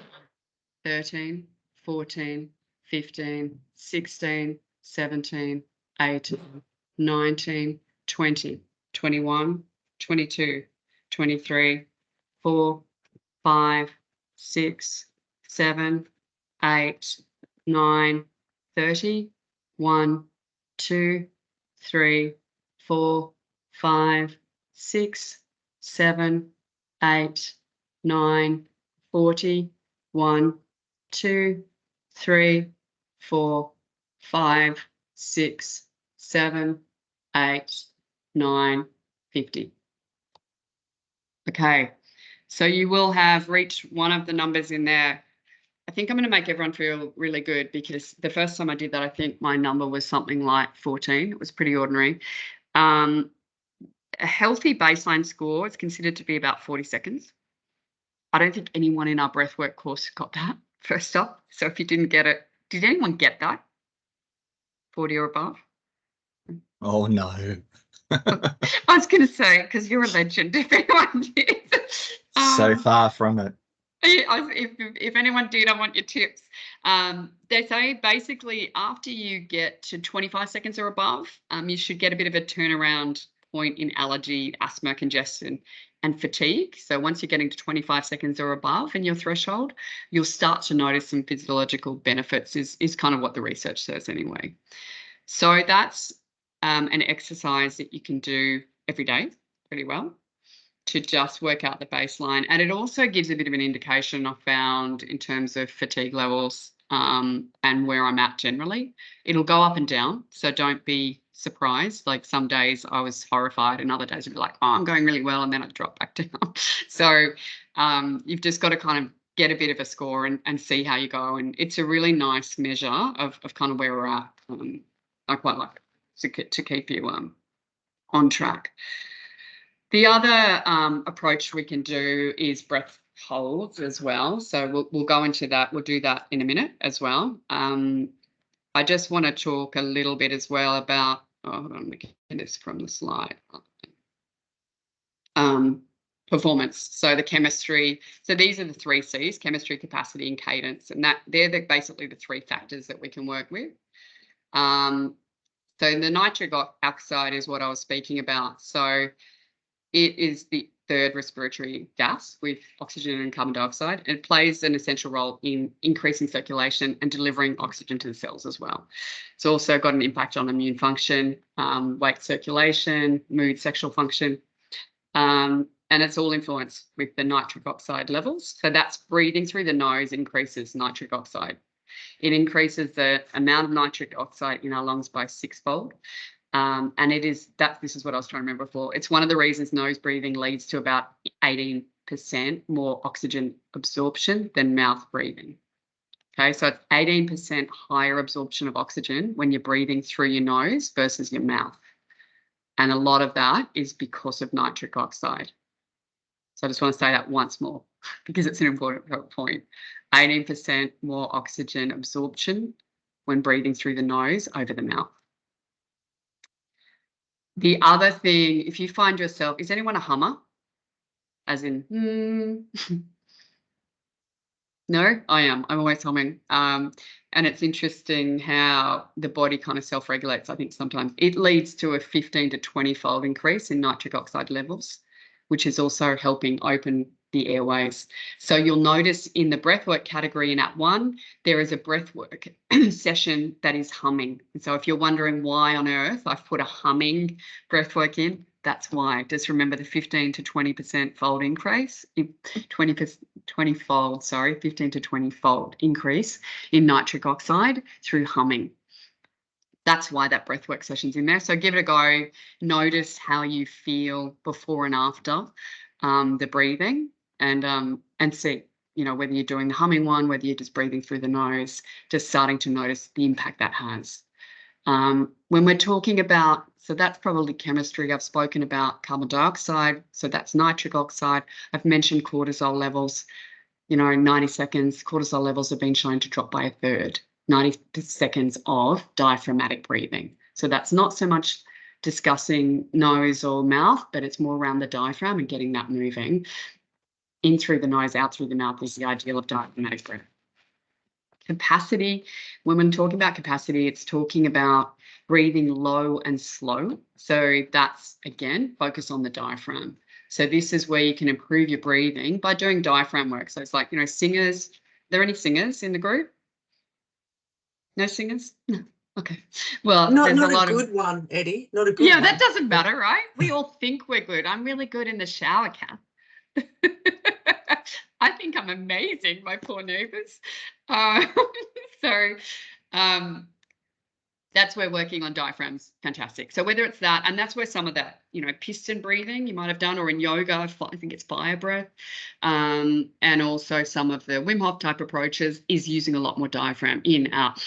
13, 14, 15, 16, 17, 18, 19, 20, 21, 22, 23, 4, 5, 6, 7, 8, 9, 30, 1, 2, 3, 4, 5, 6, 7, 8, 9, 40, 1, 2, 3, 4, 5, 6, 7, 8, 9, 50. Okay, so you will have reached one of the numbers in there. I think I'm going to make everyone feel really good, because the first time I did that, I think my number was something like 14. It was pretty ordinary. A healthy baseline score is considered to be about 40 seconds. I don't think anyone in our breathwork course got that first up. So if you didn't get it, did anyone get that? 40 or above?
Oh, no.
I was going to say, because you're a legend, if anyone did.
So far from it.
If anyone did, I want your tips. They say basically after you get to 25 seconds or above, you should get a bit of a turnaround point in allergy, asthma, congestion, and fatigue. So once you're getting to 25 seconds or above in your threshold, you'll start to notice some physiological benefits, is kind of what the research says anyway. So that's an exercise that you can do every day pretty well to just work out the baseline. And it also gives a bit of an indication, I found, in terms of fatigue levels and where I'm at generally. It'll go up and down, so don't be surprised. Like some days I was horrified and other days I'd be like, oh, I'm going really well, and then I'd drop back down. So you've just got to kind of get a bit of a score and see how you go. And it's a really nice measure of kind of where we're at. I quite like to keep you on track. The other approach we can do is breath holds as well. So we'll go into that. We'll do that in a minute as well. I just want to talk a little bit as well about, hold on, we can get this from the slide. Performance. So the chemistry. So these are the 3 C's: chemistry, capacity, and cadence. And they're basically the 3 factors that we can work with. So the nitric oxide is what I was speaking about. So it is the 3rd respiratory gas with oxygen and carbon dioxide. It plays an essential role in increasing circulation and delivering oxygen to the cells as well. It's also got an impact on immune function, weight circulation, mood, sexual function, and it's all influenced with the nitric oxide levels. So that's breathing through the nose increases nitric oxide. It increases the amount of nitric oxide in our lungs by 6-fold. And this is what I was trying to remember before. It's one of the reasons nose breathing leads to about 18% more oxygen absorption than mouth breathing. Okay, so it's 18% higher absorption of oxygen when you're breathing through your nose versus your mouth. And a lot of that is because of nitric oxide. So I just want to say that once more because it's an important point. 18% more oxygen absorption when breathing through the nose over the mouth. The other thing, if you find yourself, is anyone a hummer? As in, No, I am. I'm always humming. And it's interesting how the body kind of self-regulates. I think sometimes it leads to a 15 to 20-fold increase in nitric oxide levels, which is also helping open the airways. So you'll notice in the breathwork category in Act 1, there is a breathwork session that is humming. And so if you're wondering why on earth I've put a humming breathwork in, That's why. Just remember the 15 to 20% fold increase, 20-fold, sorry, 15 to 20-fold increase in nitric oxide through humming. That's why that breathwork session's in there. So give it a go. Notice how you feel before and after the breathing, and see, you know, whether you're doing the humming one, whether you're just breathing through the nose, just starting to notice the impact that has. When we're talking about, so that's probably chemistry. I've spoken about carbon dioxide, so that's nitric oxide. I've mentioned cortisol levels. You know, 90 seconds, cortisol levels have been shown to drop by a third. 90 seconds of diaphragmatic breathing. So that's not so much discussing nose or mouth, but it's more around the diaphragm and getting that moving. In through the nose, out through the mouth is the ideal of diaphragmatic breath. Capacity, when we're talking about capacity, it's talking about breathing low and slow. So that's, again, focus on the diaphragm. So this is where you can improve your breathing by doing diaphragm work. So it's like, you know, singers. Are there any singers in the group? No singers? No. Okay. Well, there's a lot
of... Not a good one, Eddie. Not a good one.
Yeah, that doesn't matter, right? We all think we're good. I'm really good in the shower, Kath. I think I'm amazing, my poor neighbours. That's where working on diaphragms, fantastic. So whether it's that, and that's where some of that, you know, piston breathing you might have done, or in yoga, I think it's fire breath, and also some of the Wim Hof type approaches is using a lot more diaphragm, in, out.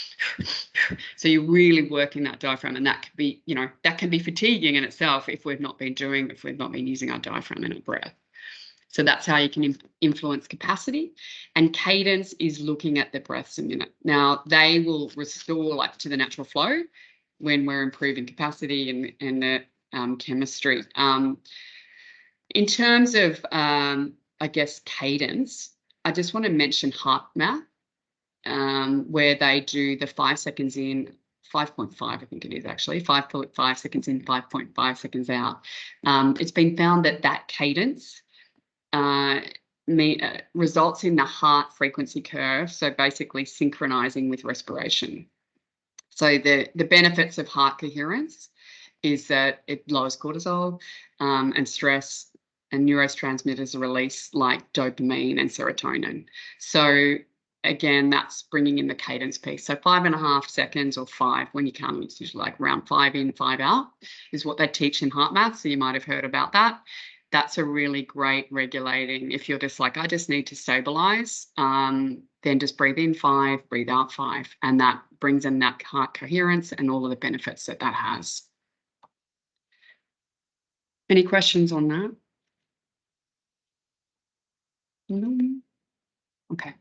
So you're really working that diaphragm, and that can be, you know, that can be fatiguing in itself if we've not been using our diaphragm in our breath. So that's how you can influence capacity. And cadence is looking at the breaths a minute. Now, they will restore like to the natural flow when we're improving capacity and the chemistry. In terms of, I guess, cadence, I just want to mention HeartMath, where they do the 5 seconds in, 5.5, I think it is actually, 5.5 seconds in, 5.5 seconds out. It's been found that cadence results in the heart frequency curve, so basically synchronizing with respiration. So the benefits of heart coherence is that it lowers cortisol and stress, and neurotransmitters are released like dopamine and serotonin. So again, that's bringing in the cadence piece. So 5.5 seconds or 5 when you count, it's usually like around 5 in, 5 out is what they teach in HeartMath. So you might have heard about that. That's a really great regulating. If you're just like, I just need to stabilize, then just breathe in 5, breathe out 5. And that brings in that heart coherence and all of the benefits that has. Any questions on that? No? Okay.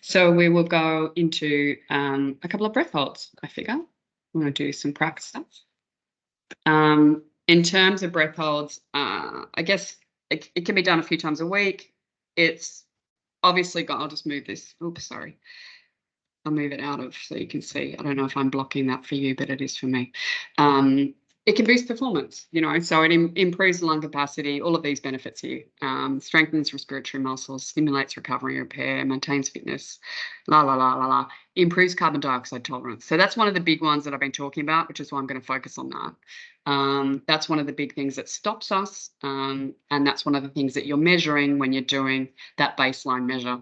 So we will go into a couple of breath holds, I figure. I'm going to do some practice stuff. In terms of breath holds, I guess it can be done a few times a week. It's obviously got, I'll just move this. Oops, sorry. I'll move it out of so you can see. I don't know if I'm blocking that for you, but it is for me. It can boost performance, you know, so it improves lung capacity, all of these benefits here. Strengthens respiratory muscles, stimulates recovery and repair, maintains fitness, improves carbon dioxide tolerance. So that's one of the big ones that I've been talking about, which is why I'm going to focus on that. That's one of the big things that stops us, and that's one of the things that you're measuring when you're doing that baseline measure.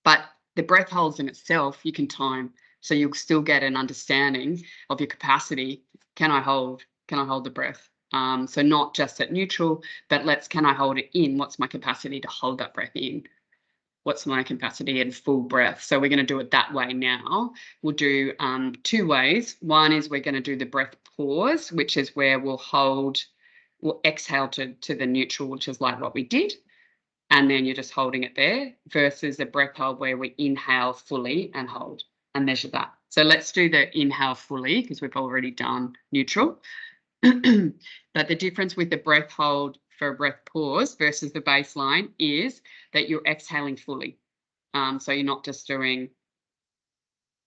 But the breath holds in itself, you can time, so you'll still get an understanding of your capacity. Can I hold the breath? So not just at neutral, but can I hold it in? What's my capacity to hold that breath in? What's my capacity in full breath? So we're going to do it that way now. We'll do 2 ways. One is we're going to do the breath pause, which is where we'll exhale to the neutral, which is like what we did. And then you're just holding it there, versus a breath hold where we inhale fully and hold and measure that. So let's do the inhale fully because we've already done neutral. But the difference with the breath hold for a breath pause versus the baseline is that you're exhaling fully. So you're not just doing,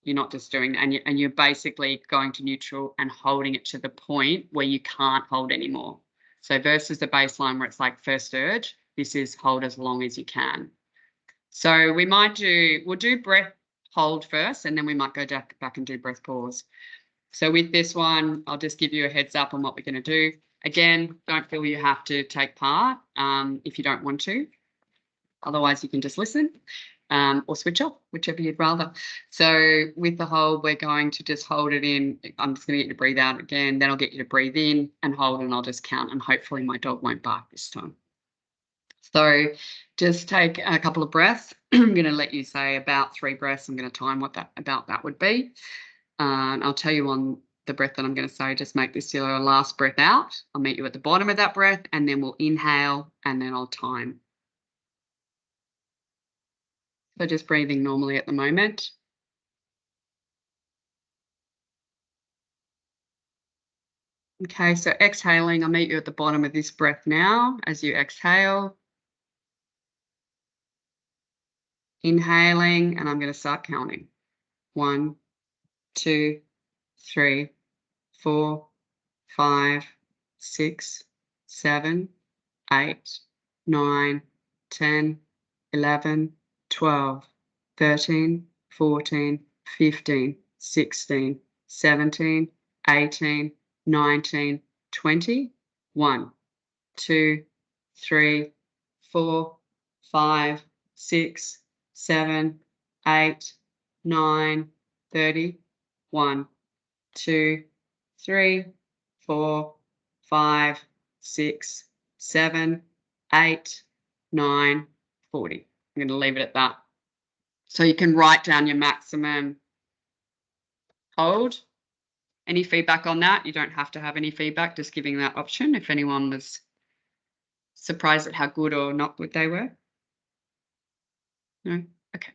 and you're basically going to neutral and holding it to the point where you can't hold anymore. So versus the baseline where it's like first urge, this is hold as long as you can. So we'll do breath hold first, and then we might go back and do breath pause. So with this one, I'll just give you a heads up on what we're going to do. Again, don't feel you have to take part if you don't want to. Otherwise, you can just listen or switch off, whichever you'd rather. So with the hold, we're going to just hold it in. I'm just going to get you to breathe out again. Then I'll get you to breathe in and hold, and I'll just count. And hopefully my dog won't bark this time. So just take a couple of breaths. I'm going to let you say about 3 breaths. I'm going to time what that would be. And I'll tell you on the breath that I'm going to say, just make this your last breath out. I'll meet you at the bottom of that breath, and then we'll inhale, and then I'll time. So just breathing normally at the moment. Okay, so exhaling, I'll meet you at the bottom of this breath now as you exhale. Inhaling, and I'm going to start counting. 1, 2, 3, 4, 5, 6, 7, 8, 9, 10, 11, 12, 13, 14, 15, 16, 17, 18, 19, 20, 1, 2, 3, 4, 5, 6, 7, 8, 9, 30, 1, 2, 3, 4, 5, 6, 7, 8, 9, 40. I'm going to leave it at that. So you can write down your maximum hold. Any feedback on that? You don't have to have any feedback, just giving that option if anyone was surprised at how good or not good they were. No? Okay.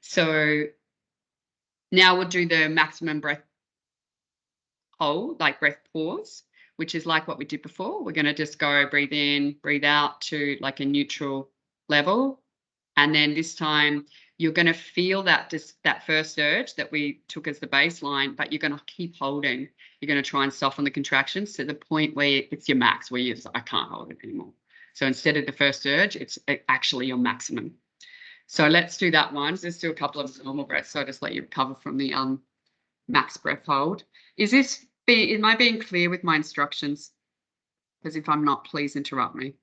So now we'll do the maximum breath hold, like breath pause, which is like what we did before. We're going to just go breathe in, breathe out to like a neutral level. And then this time you're going to feel that first urge that we took as the baseline, but you're going to keep holding. You're going to try and soften the contractions to the point where it's your max, where I can't hold it anymore. So instead of the first urge, it's actually your maximum. So let's do that one. Let's do a couple of normal breaths. So I'll just let you recover from the max breath hold. Am I being clear with my instructions? Because if I'm not, please interrupt me.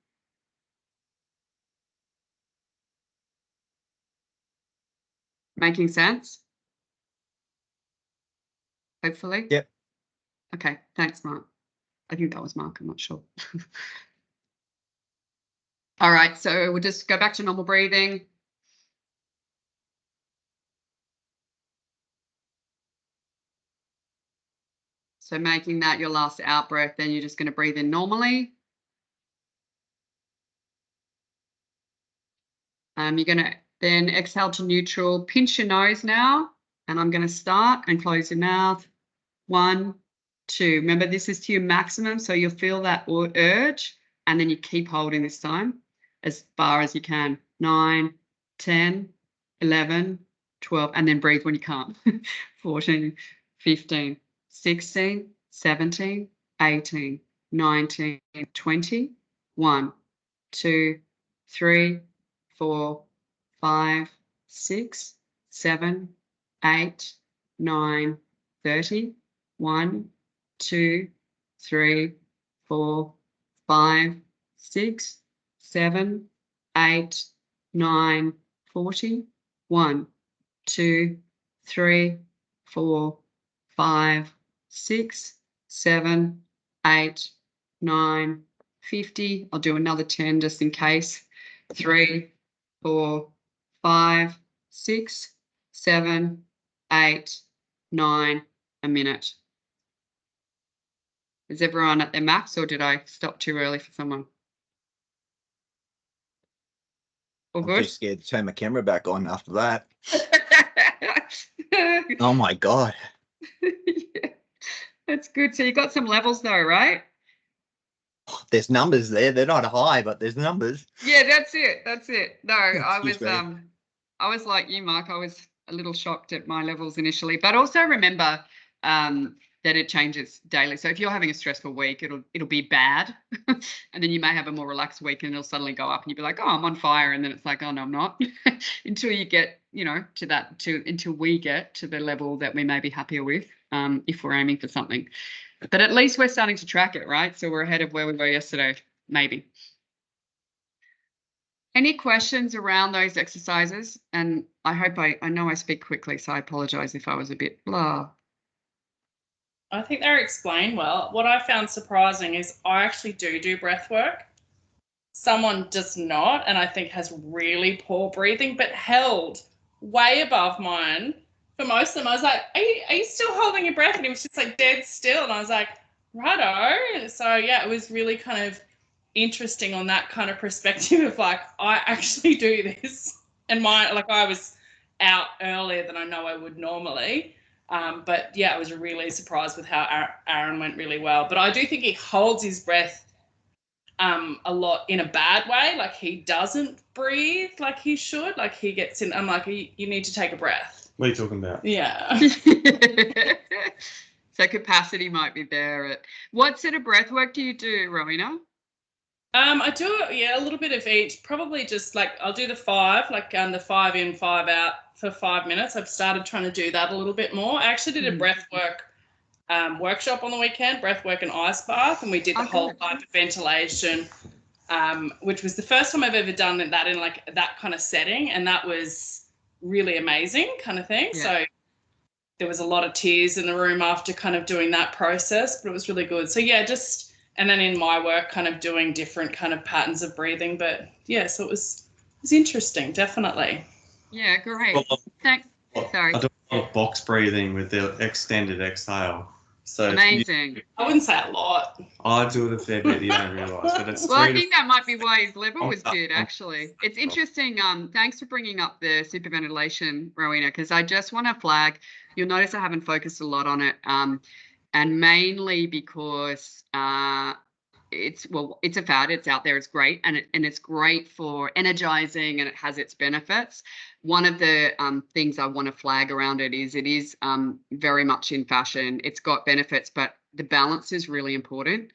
Making sense? Hopefully?
Yep.
Okay, thanks, Mark. I think that was Mark, I'm not sure. All right, so we'll just go back to normal breathing. So making that your last out breath, then you're just going to breathe in normally. You're going to then exhale to neutral, pinch your nose now, and I'm going to start and close your mouth. 1, 2. Remember, this is to your maximum, so you'll feel that urge, and then you keep holding this time as far as you can. 9, 10, 11, 12, and then breathe when you can't. 14, 15, 16, 17, 18, 19, 20, 1, 2, 3, 4, 5, 6, 7, 8, 9, 30, 1, 2, 3, 4, 5, 6, 7, 8, 9, 40, 1, 2, 3, 4, 5, 6, 7, 8, 9, 50. I'll do another 10 just in case. 3, 4, 5, 6, 7, 8, 9, a minute. Is everyone at their max, or did I stop too early for someone? All good?
I'm too scared to turn my camera back on after that. Oh my God.
Yeah, that's good. So you got some levels though, right?
There's numbers there. They're not high, but there's numbers.
Yeah, that's it. That's it. No, I
Excuse
was like you, Mark. I was a little shocked at my levels initially, but also remember that it changes daily. So if you're having a stressful week, it'll be bad, and then you may have a more relaxed week, and it'll suddenly go up, and you'll be like, oh, I'm on fire, and then it's like, oh no, I'm not, until you get, until we get to the level that we may be happier with, if we're aiming for something. But at least we're starting to track it, right? So we're ahead of where we were yesterday, maybe. Any questions around those exercises? And I hope I know I speak quickly, so I apologize if I was a bit blah.
I think they're explained well. What I found surprising is I actually do breath work. Someone does not, and I think has really poor breathing, but held way above mine for most of them. I was like, are you still holding your breath? And he was just like dead still. And I was like, righto. So yeah, it was really kind of interesting on that kind of perspective of like, I actually do this. And I was out earlier than I know I would normally. But yeah, I was really surprised with how Aaron went really well. But I do think he holds his breath a lot in a bad way. Like he doesn't breathe like he should. Like he gets in. I'm like, you need to take a breath.
What are you talking about?
Yeah.
So capacity might be there. What sort of breath work do you do, Rowena?
I do a little bit of each. Probably just like I'll do the 5, like the 5 in, 5 out for 5 minutes. I've started trying to do that a little bit more. I actually did a breath work workshop on the weekend, breathwork and ice bath, and we did the whole hyperventilation, which was the first time I've ever done that in like that kind of setting, and that was really amazing kind of thing. Yeah. So there was a lot of tears in the room after kind of doing that process, but it was really good. So yeah, and then in my work kind of doing different kind of patterns of breathing, but yeah, so it was interesting, definitely.
Yeah, great. Thanks. Sorry.
I do a lot of box breathing with the extended exhale. So
amazing.
I wouldn't say a lot.
I do it a fair bit, you don't realise. But it's
well, I think that might be why his level was good, actually. It's interesting. Thanks for bringing up the superventilation, Rowena, because I just want to flag, you'll notice I haven't focused a lot on it, and mainly because it's a fad, it's out there, it's great, and it's great for energizing, and it has its benefits. One of the things I want to flag around it is very much in fashion. It's got benefits, but the balance is really important.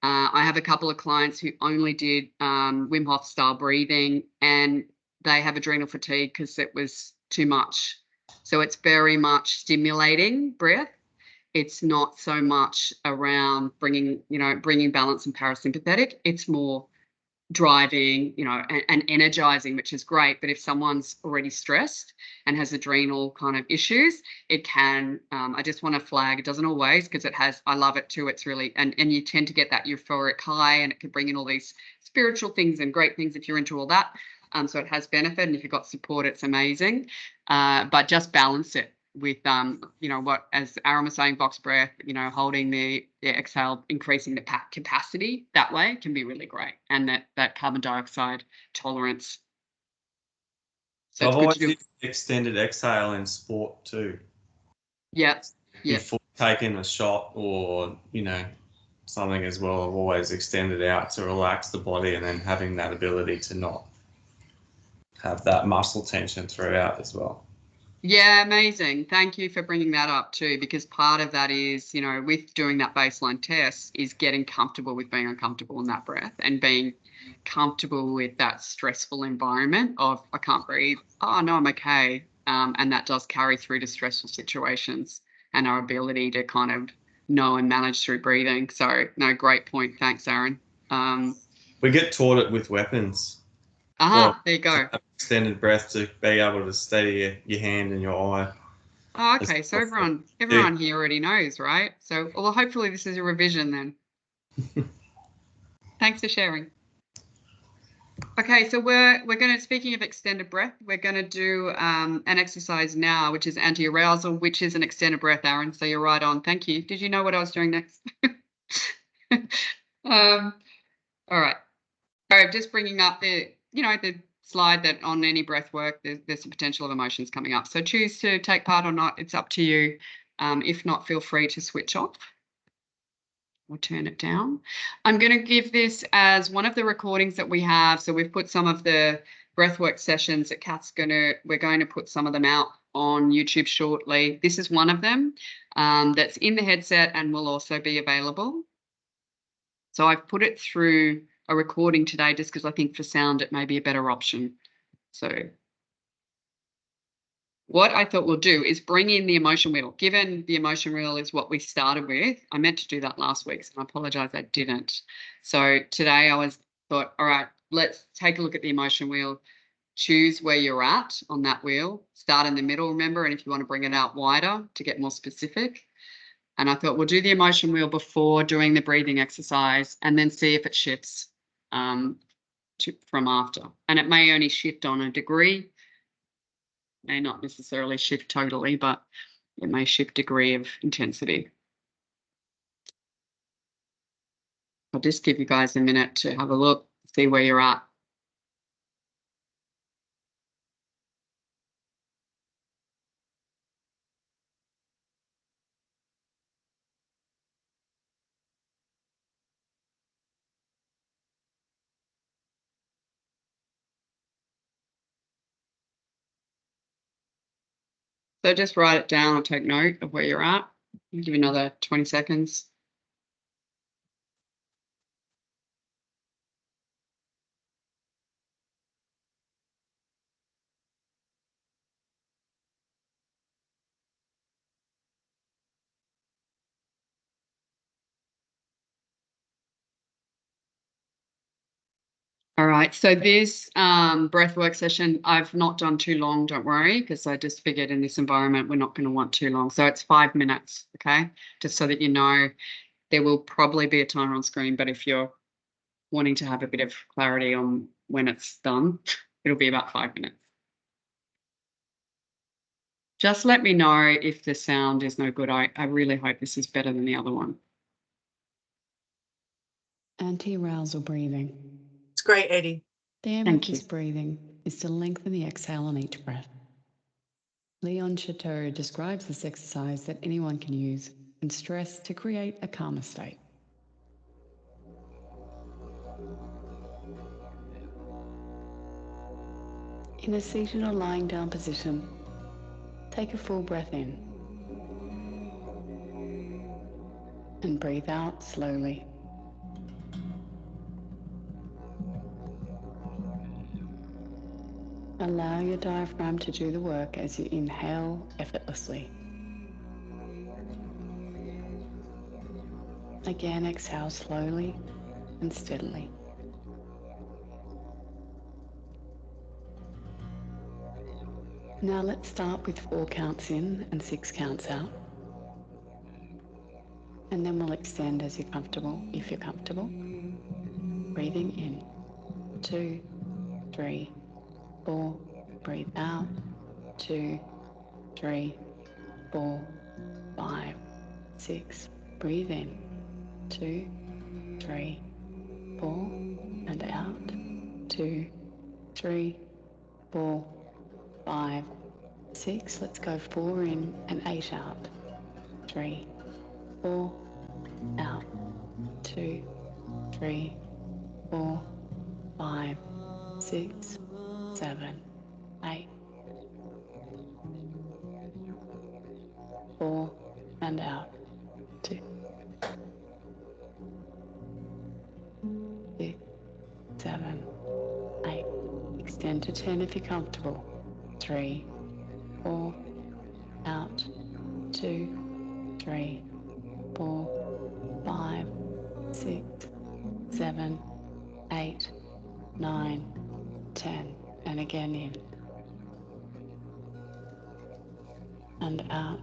I have a couple of clients who only did Wim Hof style breathing, and they have adrenal fatigue because it was too much. So it's very much stimulating breath. It's not so much around bringing balance and parasympathetic. It's more driving, and energizing, which is great. But if someone's already stressed and has adrenal kind of issues, it can, I just want to flag, it doesn't always, because I love it too. It's really, and you tend to get that euphoric high, and it can bring in all these spiritual things and great things if you're into all that. So it has benefit, and if you've got support, it's amazing. But just balance it with what, as Aaron was saying, box breath, holding the exhale, increasing the capacity that way can be really great, and that carbon dioxide tolerance. So
I've always used extended exhale in sport too.
Yeah.
Before taking a shot or something as well, I've always extended out to relax the body, and then having that ability to not have that muscle tension throughout as well.
Yeah, amazing. Thank you for bringing that up too, because part of that is, with doing that baseline test, is getting comfortable with being uncomfortable in that breath, and being comfortable with that stressful environment of, I can't breathe. Oh, no, I'm okay. And that does carry through to stressful situations, and our ability to kind of know and manage through breathing. So, no, great point. Thanks, Aaron.
We get taught it with weapons.
There you go.
Extended breath to be able to steady your hand and your eye.
Oh, okay. So everyone here already knows, right? So, well, hopefully this is a revision then. Thanks for sharing. Okay, so we're going to, speaking of extended breath, we're going to do an exercise now, which is anti-arousal, which is an extended breath, Aaron. So you're right on. Thank you. Did you know what I was doing next? All right. Just bringing up the slide that on any breath work, there's the potential of emotions coming up. So choose to take part or not. It's up to you. If not, feel free to switch off or turn it down. I'm going to give this as one of the recordings that we have. So we've put some of the breathwork sessions that we're going to put some of them out on YouTube shortly. This is one of them that's in the headset and will also be available. So I've put it through a recording today just because I think for sound it may be a better option. So what I thought we'll do is bring in the emotion wheel. Given the emotion wheel is what we started with, I meant to do that last week, so I apologize I didn't. So today I thought, all right, let's take a look at the emotion wheel. Choose where you're at on that wheel. Start in the middle, remember, and if you want to bring it out wider to get more specific. And I thought we'll do the emotion wheel before doing the breathing exercise and then see if it shifts from after. And it may only shift on a degree, may not necessarily shift totally, but it may shift degree of intensity. I'll just give you guys a minute to have a look, see where you're at. So just write it down or take note of where you're at. I'll give you another 20 seconds. All right, so this breathwork session, I've not done too long, don't worry, because I just figured in this environment, we're not going to want too long. So it's 5 minutes, okay? Just so that you know, there will probably be a timer on screen, but if you're wanting to have a bit of clarity on when it's done, it'll be about 5 minutes. Just let me know if the sound is no good. I really hope this is better than the other one.
Anti-arousal breathing.
It's great, Eddie.
The aim
Thank
of this breathing is to lengthen the exhale on each breath. Leon Chateau describes this exercise that anyone can use in stress to create a calmer state. In a seated or lying down position, take a full breath in and breathe out slowly. Allow your diaphragm to do the work as you inhale effortlessly. Again, exhale slowly and steadily. Now let's start with 4 counts in and 6 counts out. And then we'll extend as you're comfortable, if you're comfortable. Breathing in, 2, 3, 4. Breathe out, 2, 3, 4, 5, 6. Breathe in, 2, 3, 4, and out, 2, 3, 4, 5, 6. Let's go 4 in and 8 out. 3, 4, out. 2, 3, 4, 5, 6, 7, 8. 4 and out. 2, 6, 7, 8. Extend to 10 if you're comfortable. 3, 4, out. 2, 3, 4, 5, 6, 7, 8, 9, 10. And again in. And out.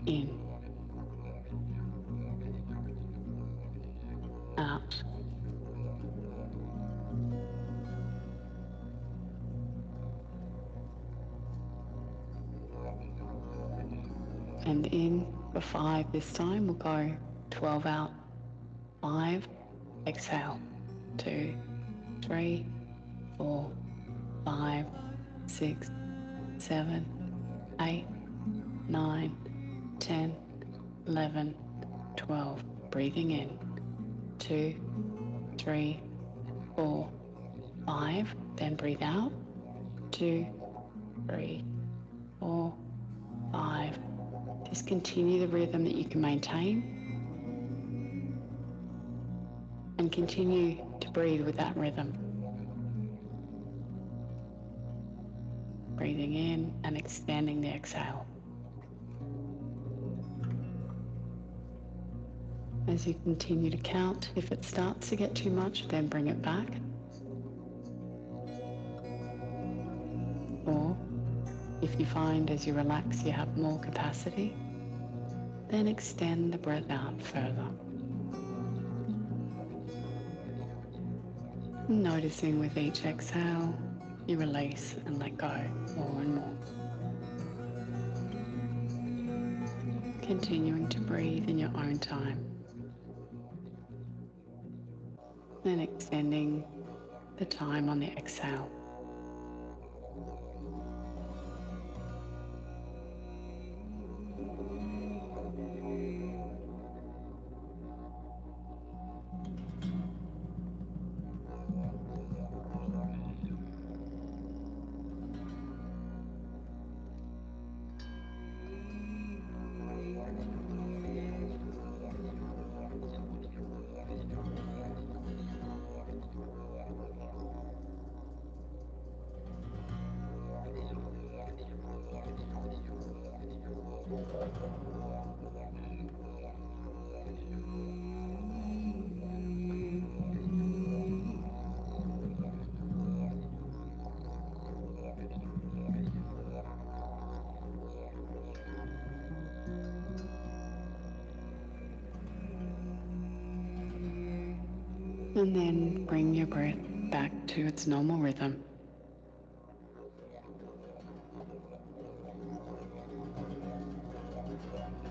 In. Out. And in for 5 this time. We'll go 12 out. 5. Exhale. 2, 3, 4, 5, 6, 7, 8, 9, 10, 11, 12. Breathing in. 2, 3, 4, 5. Then breathe out. 2, 3, 4, 5. Just continue the rhythm that you can maintain. and continue to breathe with that rhythm. Breathing in and extending the exhale. As you continue to count, if it starts to get too much, then bring it back. Or if you find as you relax you have more capacity, then extend the breath out further. Noticing with each exhale, you release and let go more and more. Continuing to breathe in your own time. Then extending the time on the exhale. And then bring your breath back to its normal rhythm.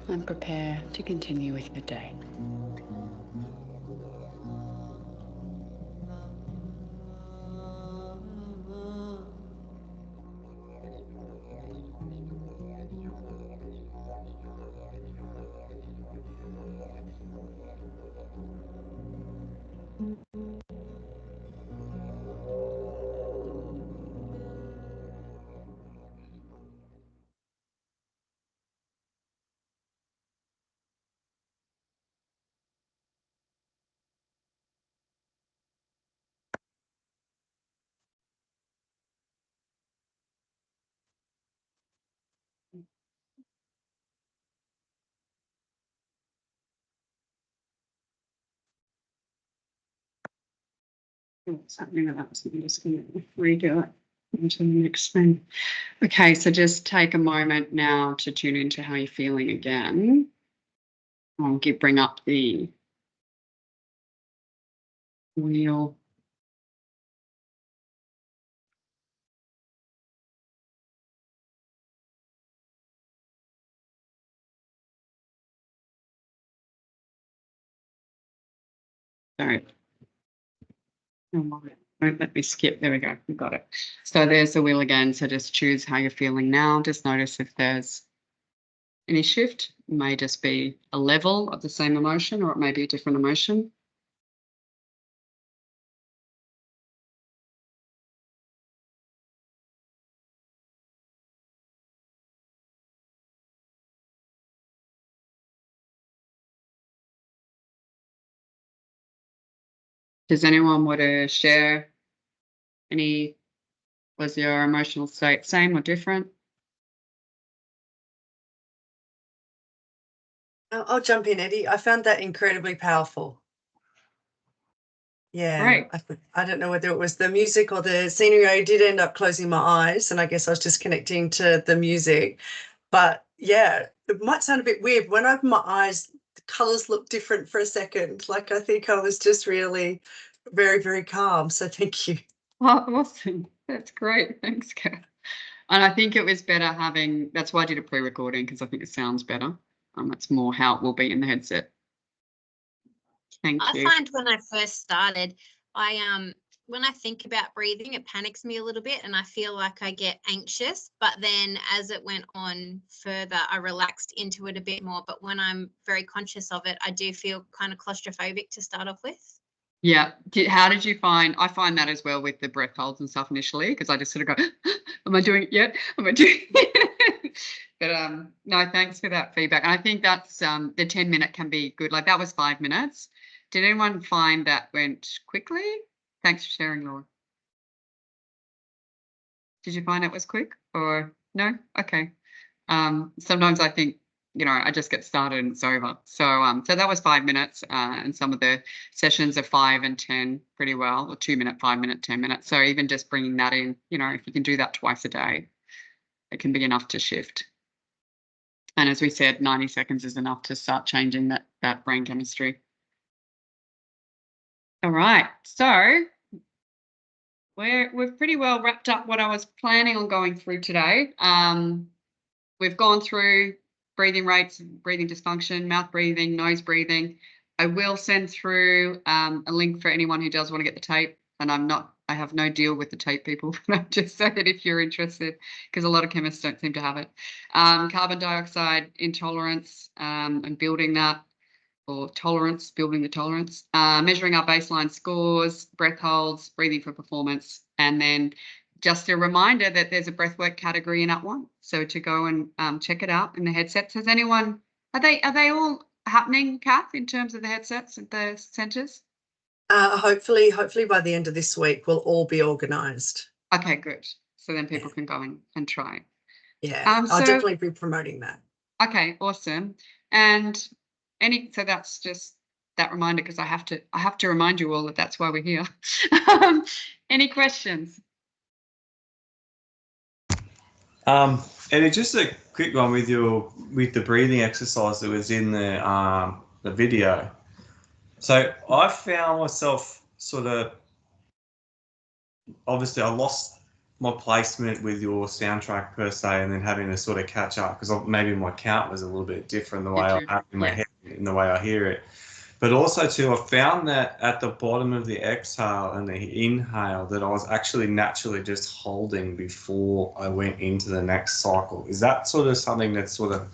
And prepare to continue with your day.
What's happening with that? So I'm just going to redo it into the next thing. Okay, so just take a moment now to tune into how you're feeling again. I'll bring up the wheel. Sorry. Don't let me skip. There we go. We got it. So there's the wheel again. So just choose how you're feeling now. Just notice if there's any shift. It may just be a level of the same emotion, or it may be a different emotion. Does anyone want to share any? Was your emotional state same or different?
I'll jump in, Eddie. I found that incredibly powerful. Yeah,
Right.
I don't know whether it was the music or the scenery. I did end up closing my eyes, and I guess I was just connecting to the music. But yeah, it might sound a bit weird. When I opened my eyes, the colours looked different for a second. Like, I think I was just really very, very calm. So thank you.
Oh, awesome. That's great. Thanks, Kath. And I think it was better having, that's why I did a pre-recording, because I think it sounds better. That's more how it will be in the headset. Thank you.
I find when I first started, when I think about breathing, it panics me a little bit and I feel like I get anxious. But then as it went on further, I relaxed into it a bit more. But when I'm very conscious of it, I do feel kind of claustrophobic to start off with.
Yeah. How did you find? I find that as well with the breath holds and stuff initially, because I just sort of go, am I doing it yet? Am I doing it? But no, thanks for that feedback. And I think that's the 10-minute can be good. Like that was 5 minutes. Did anyone find that went quickly? Thanks for sharing, Laura. Did you find it was quick or no? Okay. Sometimes I think, you know, I just get started and it's over. So so that was 5 minutes, and some of the sessions are 5 and 10 pretty well, or 2 minute, 5 minute, 10 minutes. So even just bringing that in, you know, if you can do that twice a day, it can be enough to shift. And as we said, 90 seconds is enough to start changing that brain chemistry. All right, so we've pretty well wrapped up what I was planning on going through today. We've gone through breathing rates, breathing dysfunction, mouth breathing, nose breathing. I will send through a link for anyone who does want to get the tape. And I have no deal with the tape people, but I'm just saying that if you're interested, because a lot of chemists don't seem to have it. Carbon dioxide intolerance and building that, or tolerance, building the tolerance, measuring our baseline scores, breath holds, breathing for performance, and then just a reminder that there's a breathwork category in Act 1. So to go and check it out in the headsets. Has anyone, are they all happening, Kath, in terms of the headsets at the centres?
Hopefully by the end of this week, we'll all be organised.
Okay, good. So then people can go and try.
Yeah, I'll definitely be promoting that.
Okay, awesome. And so that's just that reminder, because I have to remind you all that that's why we're here. Any questions?
And it's just a quick one with the breathing exercise that was in the video. So I found myself sort of, obviously I lost my placement with your soundtrack per se, and then having to sort of catch up because maybe my count was a little bit different the way I have in my head, in the way I hear it. But also too, I found that at the bottom of the exhale and the inhale that I was actually naturally just holding before I went into the next cycle. Is that sort of something that's sort of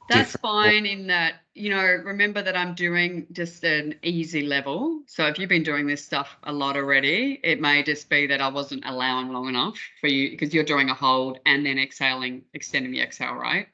That's fine in that, you know, remember that I'm doing just an easy level. So if you've been doing this stuff a lot already, it may just be that I wasn't allowing long enough for you, because you're doing a hold and then exhaling, extending the exhale, right?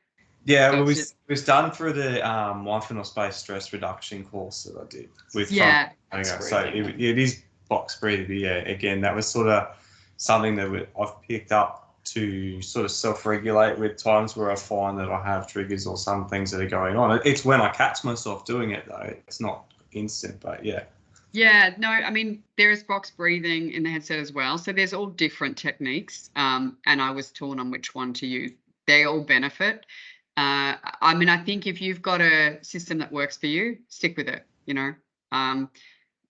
Yeah, so well, it was done through the mindfulness-based stress reduction course that I did with so it is box breathing. But yeah, again, that was sort of something that I've picked up to sort of self-regulate with times where I find that I have triggers or some things that are going on. It's when I catch myself doing it though. It's not instant, but yeah. Yeah,
no, I mean, there is box breathing in the headset as well. So there's all different techniques, and I was torn on which one to use. They all benefit. I mean, I think if you've got a system that works for you, stick with it, you know.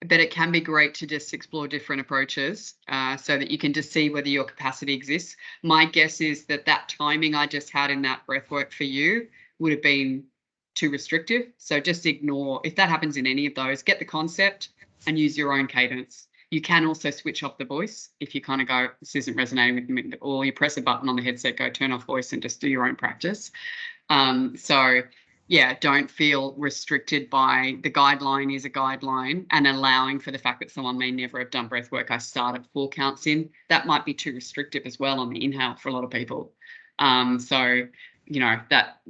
But it can be great to just explore different approaches so that you can just see whether your capacity exists. My guess is that timing I just had in that breath work for you would have been too restrictive. So just ignore, if that happens in any of those, get the concept and use your own cadence. You can also switch off the voice if you kind of go, this isn't resonating with me, or you press a button on the headset, go turn off voice and just do your own practice. So yeah, don't feel restricted by the guideline is a guideline, and allowing for the fact that someone may never have done breath work. I start at 4 counts in. That might be too restrictive as well on the inhale for a lot of people. So, you know, that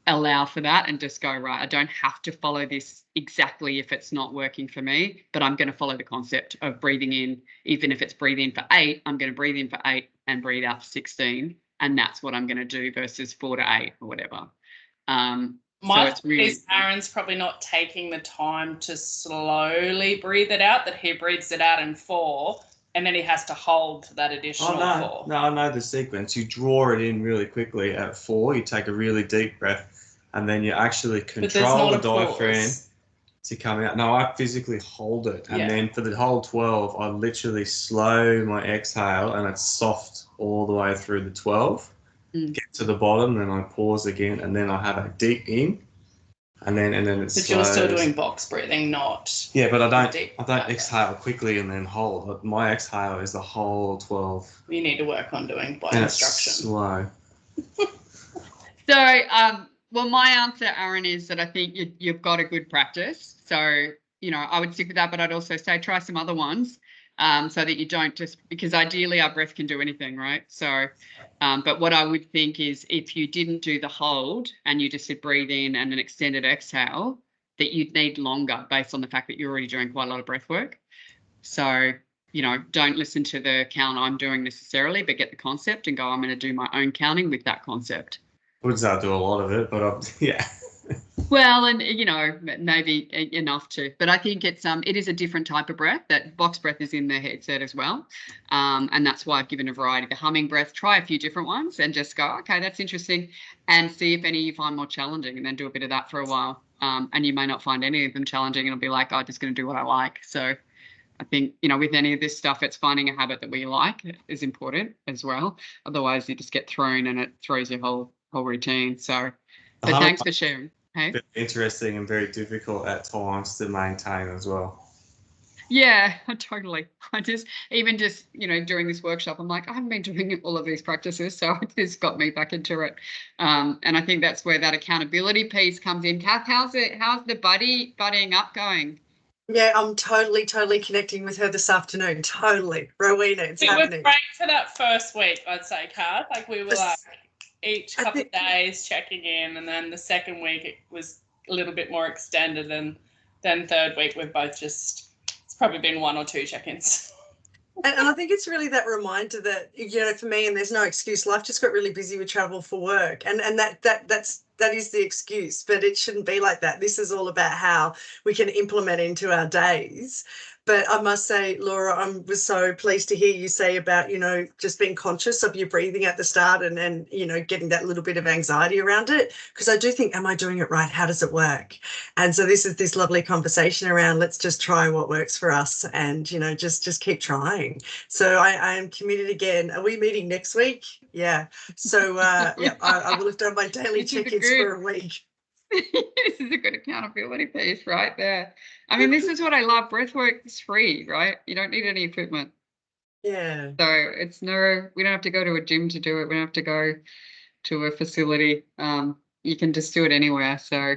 allow for that and just go, right, I don't have to follow this exactly if it's not working for me, but I'm going to follow the concept of breathing in. Even if it's breathe in for 8, I'm going to breathe in for 8 and breathe out for 16. And that's what I'm going to do versus 4 to 8 or whatever.
My so is Aaron's probably not taking the time to slowly breathe it out, that he breathes it out in 4 and then he has to hold that additional 4.
No, I know the sequence. You draw it in really quickly at 4, you take a really deep breath, and then you actually control the diaphragm to come out. No, I physically hold it, and then for the whole 12, I literally slow my exhale, and it's soft all the way through the 12. Get to the bottom, then I pause again, and then I have a deep in, and then it's.
But you're still doing box breathing, not.
Yeah, but I don't exhale quickly and then hold. My exhale is the whole 12.
You need to work on doing by instruction.
It's slow.
So, well, my answer, Aaron, is that I think you've got a good practice. So, you know, I would stick with that, but I'd also say try some other ones. So that you don't just, because ideally our breath can do anything, right? So, but what I would think is if you didn't do the hold and you just did breathe in and an extended exhale, that you'd need longer based on the fact that you're already doing quite a lot of breath work. So, you know, don't listen to the count I'm doing necessarily, but get the concept and go, I'm going to do my own counting with that concept.
Would not do a lot of it, but yeah.
Well, and you know, maybe enough to, but I think it is a different type of breath. That box breath is in the headset as well, and that's why I've given a variety. The humming breath, try a few different ones and just go, okay, that's interesting, and see if any you find more challenging, and then do a bit of that for a while. And you may not find any of them challenging, and it'll be like, oh, I'm just going to do what I like. So I think, you know, with any of this stuff, it's finding a habit that we like is important as well. Otherwise, you just get thrown and it throws your whole routine. So, but thanks for sharing. Hey?
Very interesting and very difficult at times to maintain as well.
Yeah, totally. I just, you know, during this workshop, I'm like, I haven't been doing all of these practices, so it just got me back into it. And I think that's where that accountability piece comes in. Kath, how's the buddying up going?
Yeah, I'm totally connecting with her this afternoon. Totally. Rowena, it's happening.
It was great for that first week, I'd say, Kath. Like, we were like each couple of days checking in, and then the second week it was a little bit more extended, and then third week we've both just, it's probably been 1 or 2 check-ins.
And I think it's really that reminder that, you know, for me, and there's no excuse, life just got really busy with travel for work, and that is the excuse, but it shouldn't be like that. This is all about how we can implement into our days. But I must say, Laura, I was so pleased to hear you say about, you know, just being conscious of your breathing at the start and you know, getting that little bit of anxiety around it. Because I do think, am I doing it right? How does it work? And so this is this lovely conversation around, let's just try what works for us and, you know, just keep trying. So I am committed again. Are we meeting next week? Yeah. So, yeah, I will have done my daily check-ins for a week.
This is a good accountability piece right there. I mean, this is what I love. Breathwork is free, right? You don't need any equipment.
Yeah.
So we don't have to go to a gym to do it. We don't have to go to a facility. You can just do it anywhere. So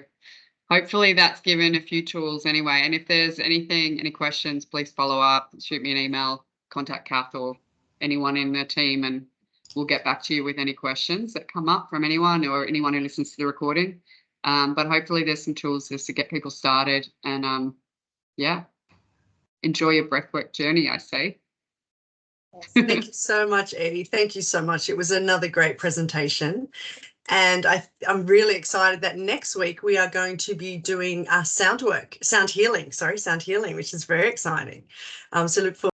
hopefully that's given a few tools anyway. And if there's any questions, please follow up, shoot me an email, contact Kath or anyone in the team, and we'll get back to you with any questions that come up from anyone or anyone who listens to the recording. But hopefully there's some tools just to get people started and, yeah, enjoy your breathwork journey, I say.
Thank you so much, Eddie. Thank you so much. It was another great presentation. And I'm really excited that next week we are going to be doing sound healing, which is very exciting. So look forward